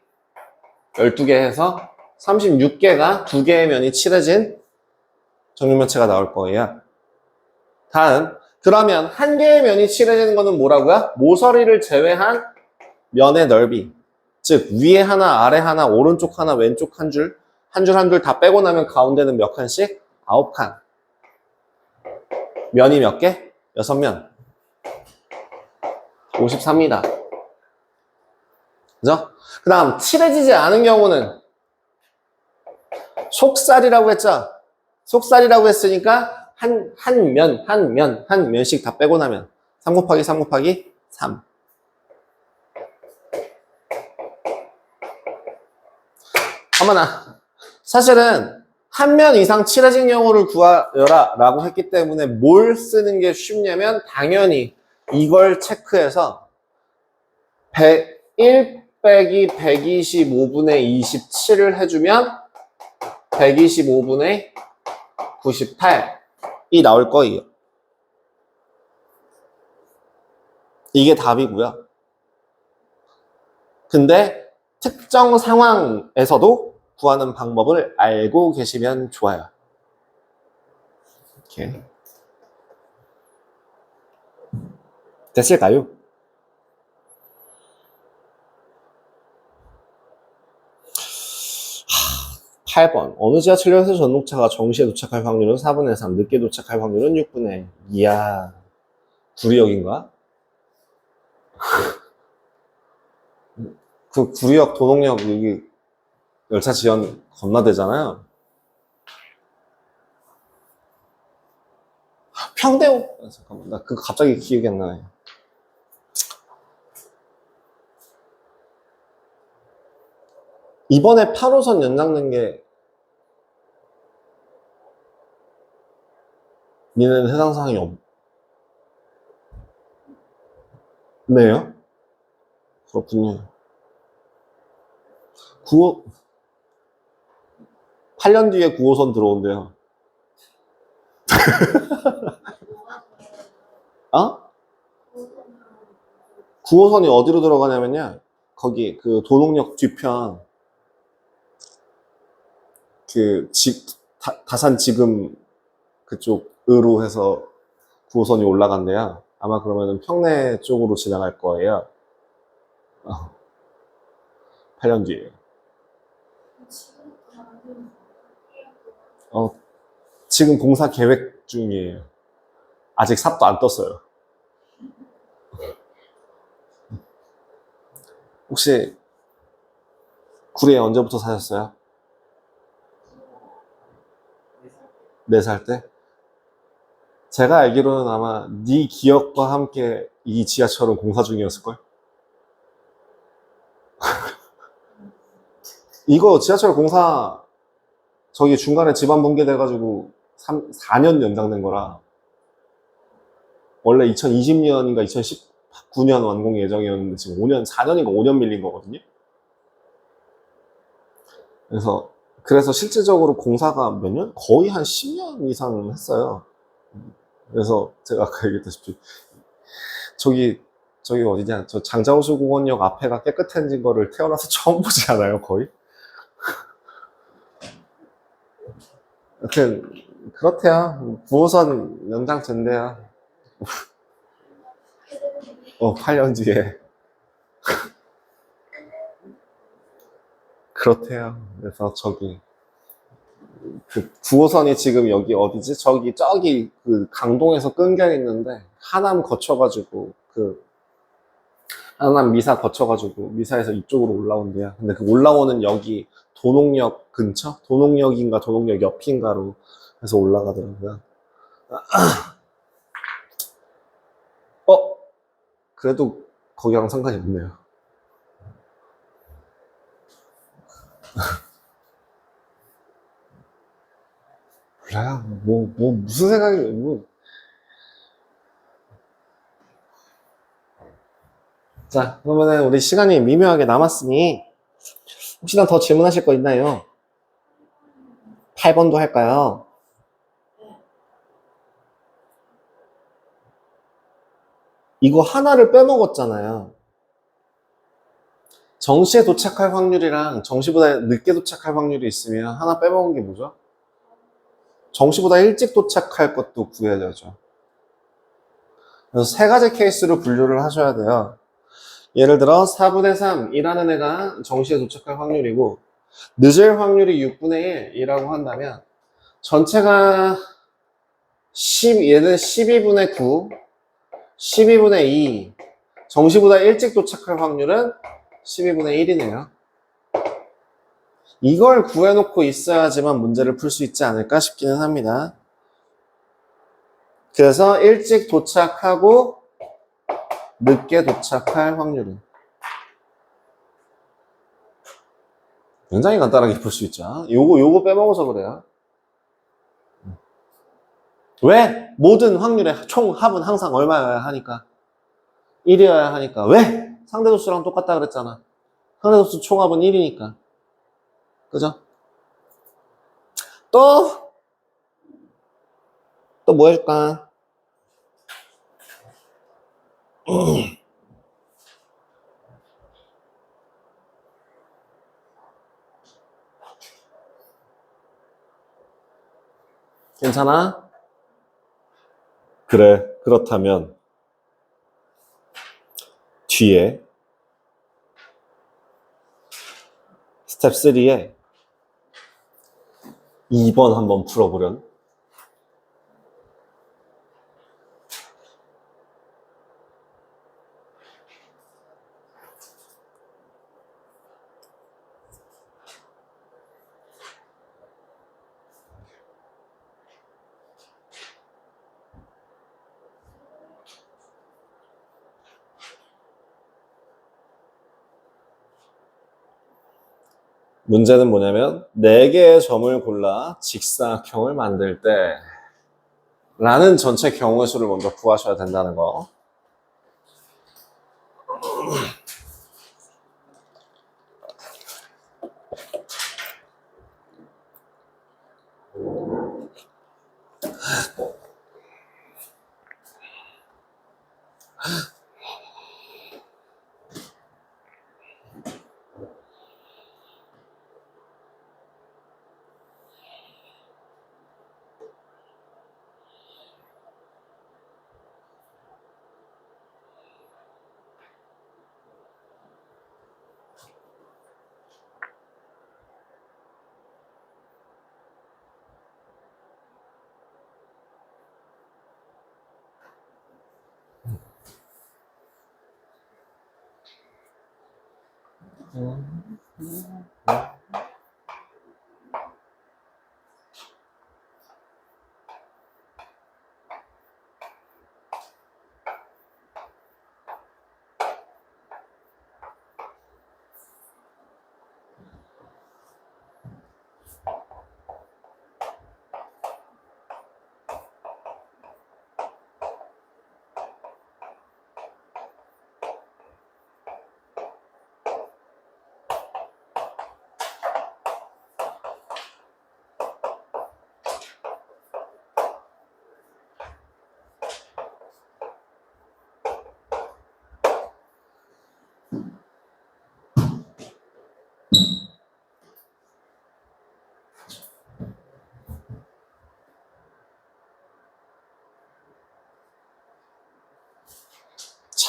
12개 해서 36개가 두 개의 면이 칠해진 정육면체가 나올 거예요. 다음, 그러면 한 개의 면이 칠해지는 거는 뭐라고요? 모서리를 제외한 면의 넓이. 즉 위에 하나, 아래 하나, 오른쪽 하나, 왼쪽 한 줄, 한 줄 한 줄 다 빼고 나면 가운데는 몇 칸씩? 9칸. 면이 몇 개? 6면. 53이다. 그죠? 그 다음 칠해지지 않은 경우는 속살이라고 했죠? 속살이라고 했으니까 한 면씩 다 빼고 나면 3 곱하기 3 곱하기 3. 어머나, 사실은 한 면 이상 칠해진 경우를 구하여라 라고 했기 때문에 뭘 쓰는 게 쉽냐면 당연히 이걸 체크해서 101 빼기 125분의 27을 해주면 125분의 98이 나올 거예요. 이게 답이고요. 근데 특정 상황에서도 구하는 방법을 알고 계시면 좋아요. 이렇게. 됐을까요? 하, 8번. 어느 지하철역에서 전동차가 정시에 도착할 확률은 4분의 3, 늦게 도착할 확률은 6분의 1. 이야, 구리역인가? 그 구리역, 도농역, 여기 열차 지연 겁나 되잖아요. 평대호. 잠깐만, 나 그거 갑자기 기억이 안 나네. 이번에 8호선 연장된 게 니네는 해당 사항이 없네요? 그렇군요. 8년 뒤에 9호선 들어온대요. 어? 9호선이 어디로 들어가냐면요. 거기 그 도농역 뒤편 그 다산 지금 그쪽으로 해서 9호선이 올라간대요. 아마 그러면은 평내 쪽으로 지나갈 거예요. 8년 뒤에. 지금 공사 계획 중이에요. 아직 삽도 안 떴어요. 혹시 구리에 언제부터 사셨어요? 4살 때? 제가 알기로는 아마 네 기억과 함께 이 지하철은 공사 중이었을걸? 이거 지하철 공사 저기 중간에 지반 붕괴돼가지고 4년 연장된 거라 원래 2020년인가 2019년 완공 예정이었는데 지금 4년인가 5년 밀린 거거든요. 그래서 실질적으로 공사가 몇 년? 거의 한 10년 이상 했어요. 그래서 제가 아까 얘기했다시피 저기 어디냐, 저 장자호수공원역 앞에가 깨끗해진 거를 태어나서 처음 보지 않아요, 거의? 여튼 그렇대요. 9호선 연장된대요. 8년 뒤에. 그렇대요. 그래서 저기 그 9호선이 지금 여기 어디지? 저기 그 강동에서 끊겨 있는데 하남 거쳐가지고 그 하남 미사 거쳐가지고 미사에서 이쪽으로 올라온대요. 근데 그 올라오는 역이 도농역 근처? 도농역인가 도농역 옆인가로 해서 올라가더라고요. 그래도 거기랑 상관이 없네요. 몰라요. 무슨 생각이, 자, 그러면은 우리 시간이 미묘하게 남았으니, 혹시나 더 질문하실 거 있나요? 8번도 할까요? 이거 하나를 빼먹었잖아요. 정시에 도착할 확률이랑 정시보다 늦게 도착할 확률이 있으면 하나 빼먹은 게 뭐죠? 정시보다 일찍 도착할 것도 구해야죠. 그래서 3가지 케이스로 분류를 하셔야 돼요. 예를 들어 4분의 3이라는 애가 정시에 도착할 확률이고 늦을 확률이 6분의 1이라고 한다면 전체가 얘는 12분의 9, 12분의 2, 정시보다 일찍 도착할 확률은 12분의 1이네요. 이걸 구해놓고 있어야지만 문제를 풀 수 있지 않을까 싶기는 합니다. 그래서 일찍 도착하고 늦게 도착할 확률은 굉장히 간단하게 풀 수 있죠. 요거 빼먹어서 그래요. 왜? 모든 확률의 총합은 항상 얼마여야 하니까? 1이어야 하니까. 왜? 상대도수랑 똑같다 그랬잖아. 상대도수 총합은 1이니까. 그죠? 또 뭐 해줄까? 괜찮아? 그래. 그렇다면 뒤에 스텝 3에 2번 한번 풀어보련. 문제는 뭐냐면 4개의 점을 골라 직사각형을 만들 때 라는 전체 경우의 수를 먼저 구하셔야 된다는 거.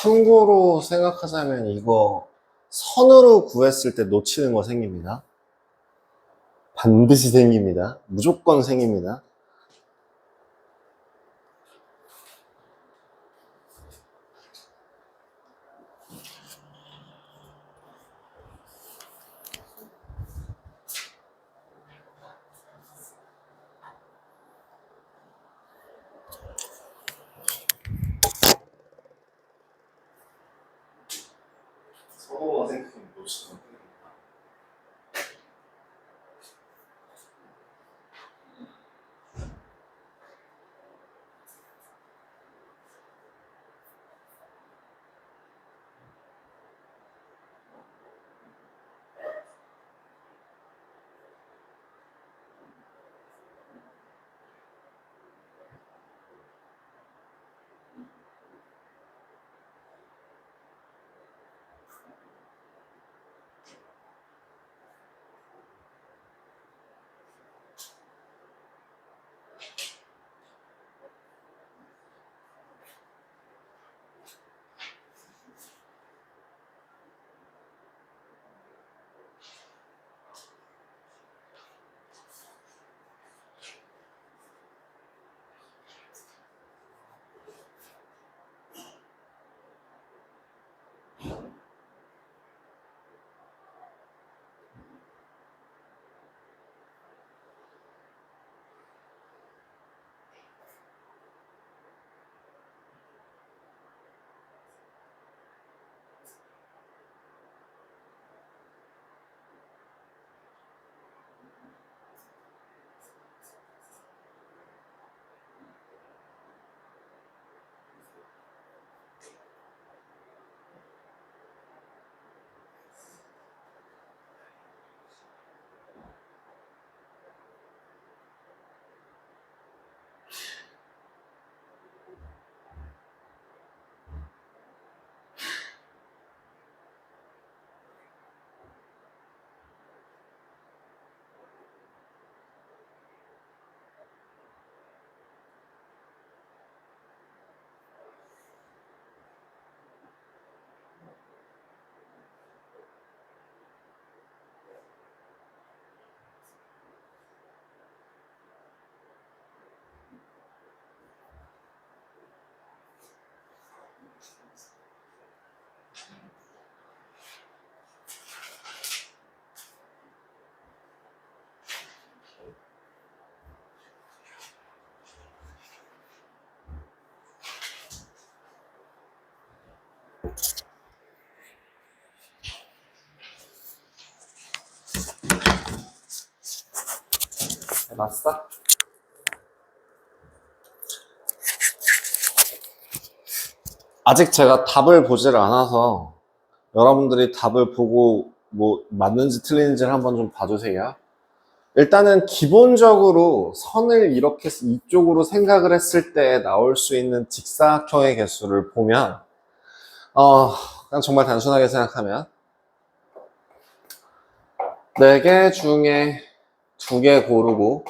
참고로 생각하자면 이거 선으로 구했을 때 놓치는 거 생깁니다. 반드시 생깁니다. 무조건 생깁니다. 서로 생각하면 놓치는 거. 해봤어? 아직 제가 답을 보질 않아서 여러분들이 답을 보고 뭐 맞는지 틀리는지를 한번 좀 봐주세요. 일단은 기본적으로 선을 이렇게 이쪽으로 생각을 했을 때 나올 수 있는 직사각형의 개수를 보면 그냥 정말 단순하게 생각하면 4개 중에 2개 고르고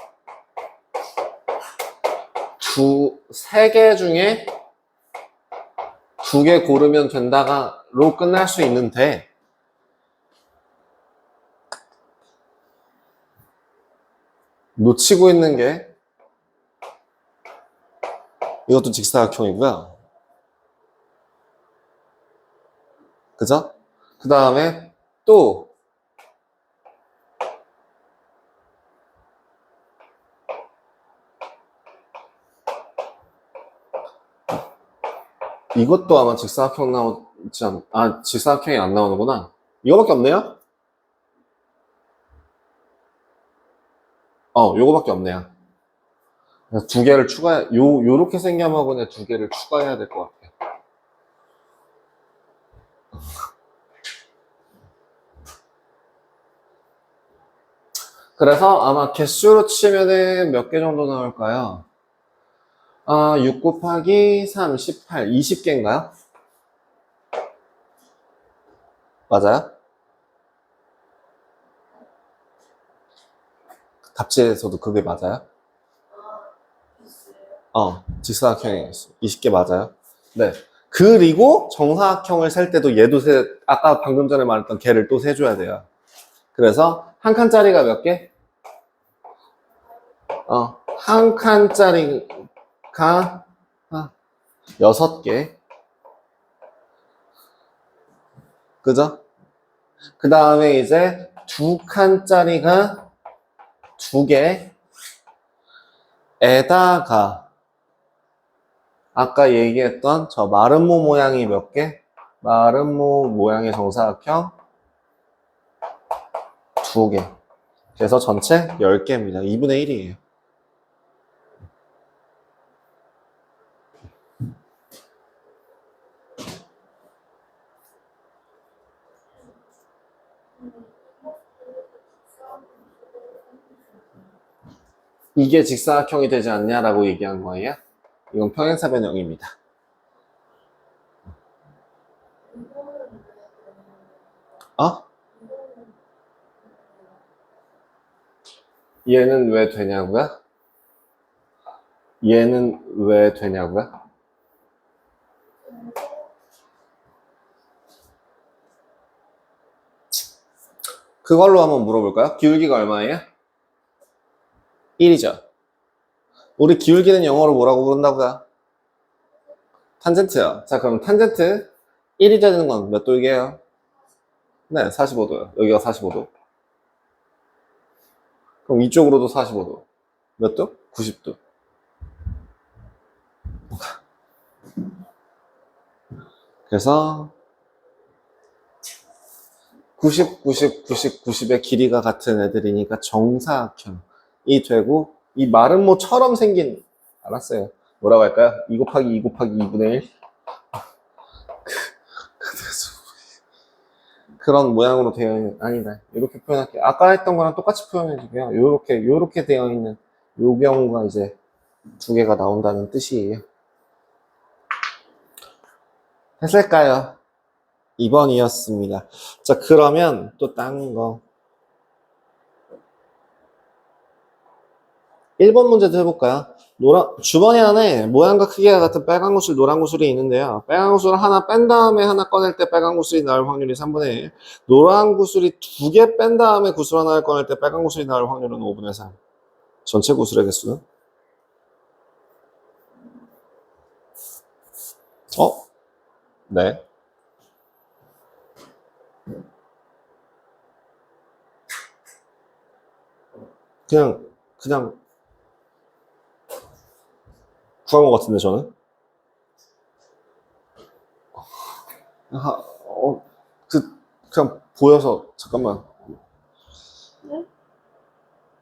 3개 중에 2개 고르면 된다로 끝날 수 있는데 놓치고 있는 게 이것도 직사각형이고요. 그죠? 그 다음에 또 이것도 아마 직사각형 나오지 직사각형이 안 나오는구나. 이거밖에 없네요? 요거밖에 없네요. 그래서 두 개를 요렇게 생겨먹은 애 두 개를 추가해야 될 것 같아요. 그래서 아마 개수로 치면은 몇 개 정도 나올까요? 6 곱하기 3, 18, 20개인가요? 맞아요? 답지에서도 그게 맞아요? 직사각형이 20개 맞아요? 네. 그리고 정사각형을 셀 때도 얘도 아까 방금 전에 말했던 걔를 또 세줘야 돼요. 그래서 한 칸짜리가 몇 개? 한 칸짜리가 6개. 그죠? 그 다음에 이제 두 칸짜리가 2개. 에다가 아까 얘기했던 저 마름모 모양이 몇 개? 마름모 모양의 정사각형 2개. 그래서 전체 10개입니다. 2분의 1이에요. 이게 직사각형이 되지 않냐라고 얘기한 거예요. 이건 평행사 변형입니다. 얘는 왜 되냐고요? 얘는 왜 되냐고요? 그걸로 한번 물어볼까요? 기울기가 얼마예요? 1이죠. 우리 기울기는 영어로 뭐라고 부른다고요? 탄젠트요. 자, 그럼 탄젠트 1이 되는 건 몇 도이게요? 네, 45도요. 여기가 45도. 그럼 이쪽으로도 45도. 몇 도? 90도. 그래서 90, 90, 90, 90의 길이가 같은 애들이니까 정사각형이 되고 이 마름모처럼 생긴 알았어요. 뭐라고 할까요? 2 곱하기 2 곱하기 2분의 1 그런 모양으로 되어 있는 아니다. 이렇게 표현할게요. 아까 했던 거랑 똑같이 표현해주고요. 요렇게 되어 있는 요 경우가 이제 2개가 나온다는 뜻이에요. 했을까요? 2번이었습니다. 자, 그러면 또 딴 거. 1번 문제도 해볼까요? 주머니 안에 모양과 크기가 같은 빨간 구슬, 노란 구슬이 있는데요. 빨간 구슬을 하나 뺀 다음에 하나 꺼낼 때 빨간 구슬이 나올 확률이 3분의 1. 노란 구슬이 2개 뺀 다음에 구슬 하나를 꺼낼 때 빨간 구슬이 나올 확률은 5분의 3. 전체 구슬의 개수는? 네. 그냥 구한 것 같은데, 저는? 그냥 보여서, 잠깐만. 네?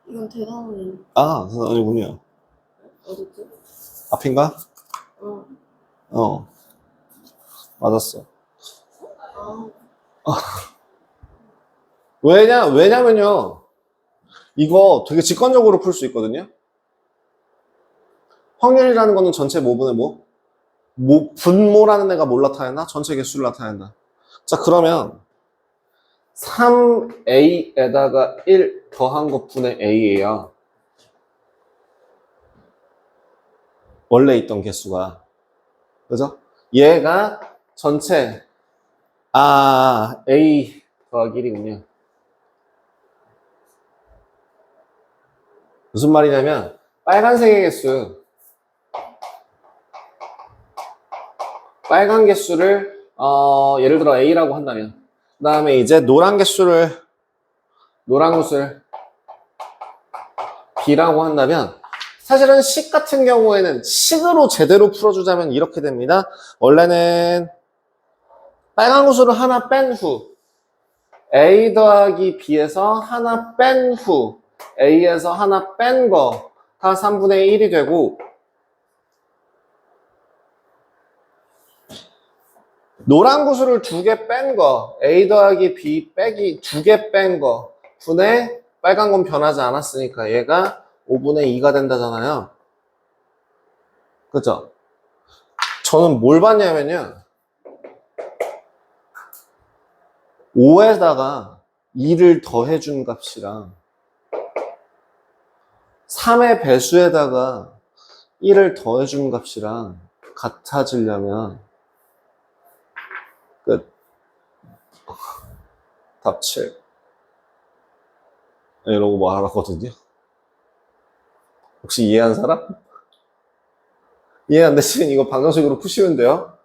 이건 대단하네. 아니군요. 어딨지? 앞인가? 맞았어. 아, 왜냐면요. 이거 되게 직관적으로 풀 수 있거든요. 확률이라는 거는 전체 뭐분의 분모라는 애가 뭘 나타낸다? 전체 개수를 나타낸다. 자, 그러면 3a에다가 1 더한 것분의 a예요. 원래 있던 개수가. 그죠? 얘가 전체 a 더하기 1이군요. 무슨 말이냐면 빨간색의 개수 빨간 개수를 예를 들어 a라고 한다면 그 다음에 이제 노란 구슬 b라고 한다면 사실은 식 같은 경우에는 식으로 제대로 풀어주자면 이렇게 됩니다. 원래는 빨간 구슬을 하나 뺀 후 A 더하기 B에서 하나 뺀 후 A에서 하나 뺀 거가 3분의 1이 되고, 노란 구슬을 두 개 뺀 거 A 더하기 B 빼기 두 개 뺀 거 분의 빨간 건 변하지 않았으니까 얘가 5분의 2가 된다잖아요. 그죠? 저는 뭘 봤냐면요, 5에다가 2를 더해준 값이랑 3의 배수에다가 1을 더해준 값이랑 같아지려면 끝. 답 7. 이러고 말하거든요. 혹시 이해한 사람? 이해 안 되시면 이거 방정식으로 푸시면 돼요.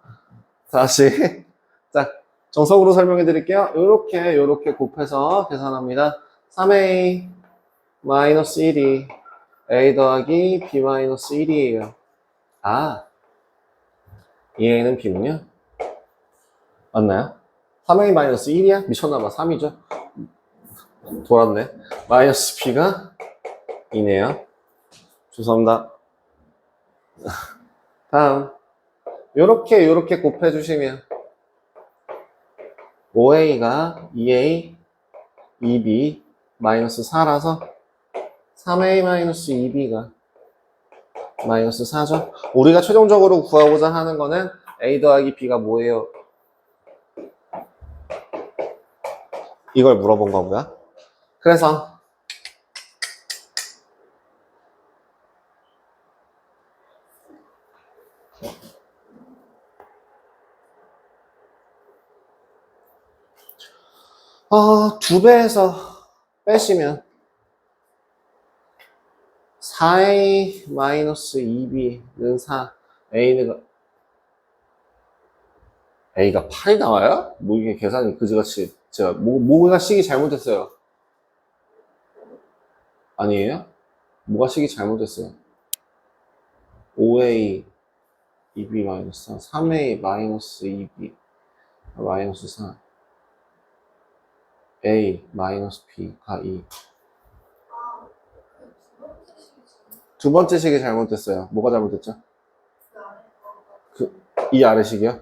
다시. 자, 정석으로 설명해 드릴게요. 요렇게 곱해서 계산합니다. 3a 마이너스 1이 a 더하기 b 마이너스 1이에요. 아, 이 a는 b군요. 맞나요? 3a 마이너스 1이야? 미쳤나봐. 3이죠? 돌았네. 마이너스 b가 2네요. 죄송합니다. 다음. 요렇게 곱해주시면 5a가 2a, 2b, 마이너스 4라서 3a 마이너스 2b가 마이너스 4죠. 우리가 최종적으로 구하고자 하는 거는 a 더하기 b가 뭐예요? 이걸 물어본 거고요. 그래서 두 배에서 빼시면 4a 마이너스 2b는 4, a가 8이 나와요? 뭐 이게 계산이 그지같이 제가 뭐가 식이 잘못됐어요? 아니에요? 뭐가 식이 잘못됐어요? 5a 2b 마이너스 4, 3a 마이너스 2b 마이너스 4, a 마이너스 b가 2. 두 번째 식이 잘못됐어요. 뭐가 잘못됐죠? 이 아래식이요?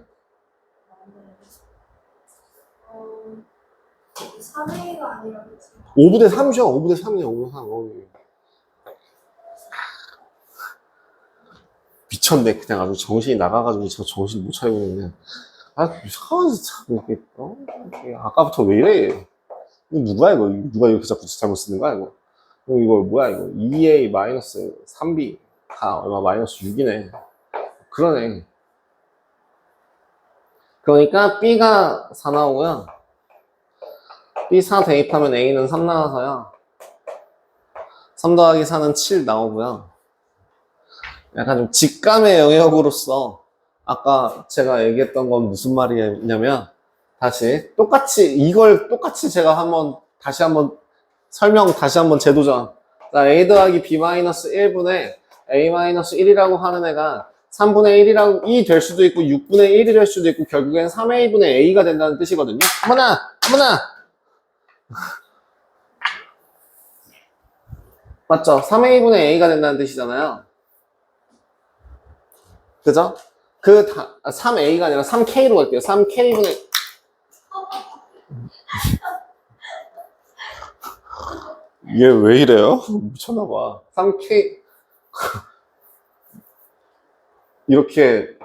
3A가 아니라 5분의 3이죠. 5분의 3이요. 5분의 3. 미쳤네. 그냥 아주 정신이 나가가지고 저 정신 못 차리고 있네. 이상하지 참. 이게 아까부터 왜 이래? 이거 누가 이거? 누가 이렇게 자꾸 잘못 쓰는 거야 이거? 이거 뭐야 이거? 2a 마이너스 3b가 얼마 마이너스 6이네. 그러네. 그러니까 b가 4 나오고요. b 4 대입하면 a는 3 나와서요. 3 더하기 4는 7 나오고요. 약간 좀 직감의 영역으로서 아까 제가 얘기했던 건 무슨 말이냐면, 이걸 똑같이 제가 다시 한번 설명, 다시 한번 재도전. 자, a 더하기 b 마이너스 1분의 a 마이너스 1이라고 하는 애가 3분의 1이 될 수도 있고 6분의 1이 될 수도 있고 결국엔 3a분의 a가 된다는 뜻이거든요. 어머나! 맞죠? 3a분의 a가 된다는 뜻이잖아요. 그죠? 3a가 아니라 3k로 갈게요. 3k분의 얘 왜 이래요? 미쳤나봐. 3k 이렇게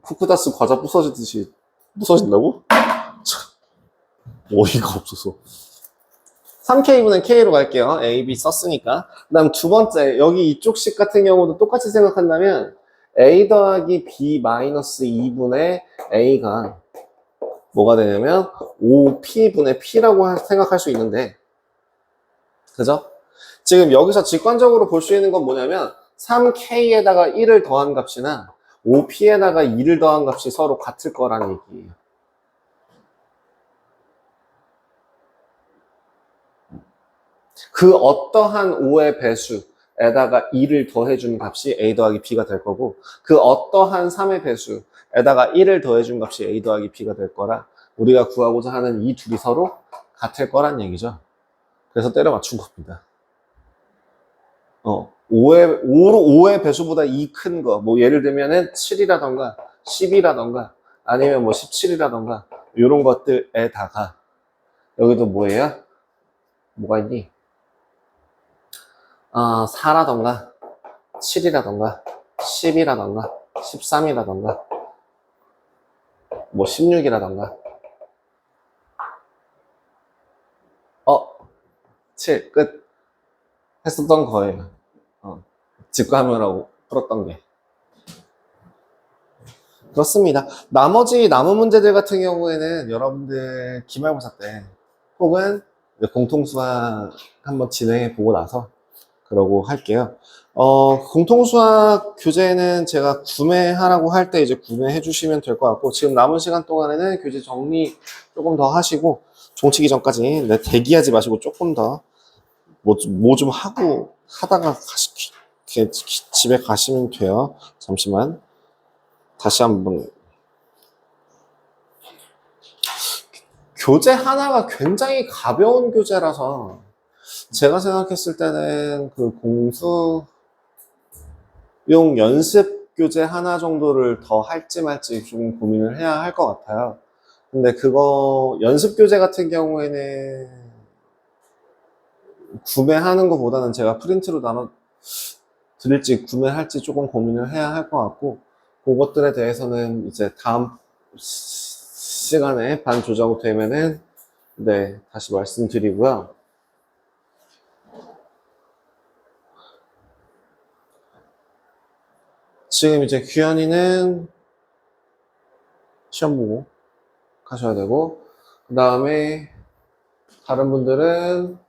쿠쿠다스 과자 부서지듯이 부서진다고? 참, 어이가 없어서. 3k분의 k로 갈게요. a, b 썼으니까. 그 다음 두 번째, 여기 이쪽 식 같은 경우도 똑같이 생각한다면 a 더하기 b 마이너스 2분의 a가 뭐가 되냐면 5p분의 p라고 생각할 수 있는데, 그죠? 지금 여기서 직관적으로 볼 수 있는 건 뭐냐면 3k에다가 1을 더한 값이나 5p에다가 2를 더한 값이 서로 같을 거라는 얘기예요. 그 어떠한 5의 배수, 에다가 2를 더해준 값이 a 더하기 b가 될 거고 그 어떠한 3의 배수에다가 1을 더해준 값이 a 더하기 b가 될 거라 우리가 구하고자 하는 이 둘이 서로 같을 거란 얘기죠. 그래서 때려 맞춘 겁니다. 5의 배수보다 2 큰 거, 뭐 예를 들면은 7이라던가 10이라던가 아니면 뭐 17이라던가 이런 것들에다가 여기도 뭐예요? 뭐가 있니? 4라던가 7이라던가 10이라던가 13이라던가 뭐 16이라던가 7 끝 했었던 거예요. 직관하느라고 풀었던 게. 그렇습니다. 나머지 남은 문제들 같은 경우에는 여러분들 기말고사 때 혹은 공통수학 한번 진행해 보고 나서 그러고 할게요. 공통수학 교재는 제가 구매하라고 할 때 이제 구매해 주시면 될 것 같고 지금 남은 시간 동안에는 교재 정리 조금 더 하시고 종치기 전까지 대기하지 마시고 조금 더 뭐 좀 하고 하다가 집에 가시면 돼요. 잠시만. 다시 한번. 교재 하나가 굉장히 가벼운 교재라서 제가 생각했을 때는 그 공수용 연습 교재 하나 정도를 더 할지 말지 좀 고민을 해야 할 것 같아요. 근데 그거 연습 교재 같은 경우에는 구매하는 것보다는 제가 프린트로 나눠 드릴지 구매할지 조금 고민을 해야 할 것 같고 그것들에 대해서는 이제 다음 시간에 반 조정 되면은 네 다시 말씀드리고요. 지금 이제 규현이는 시험 보고 가셔야 되고 그 다음에 다른 분들은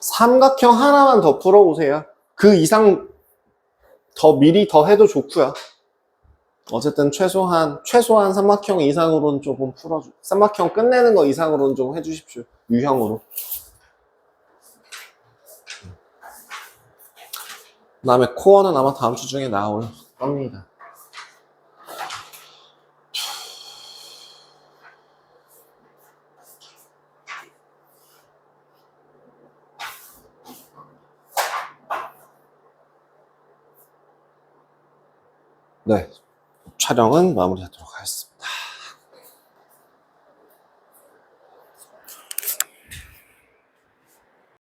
삼각형 하나만 더 풀어보세요. 그 이상 미리 더 해도 좋고요. 어쨌든 최소한 삼각형 이상으로는 조금 삼각형 끝내는 거 이상으로는 좀 해주십시오. 유형으로. 그 다음에 코어는 아마 다음 주 중에 나올 겁니다. 네, 촬영은 마무리하도록 하겠습니다.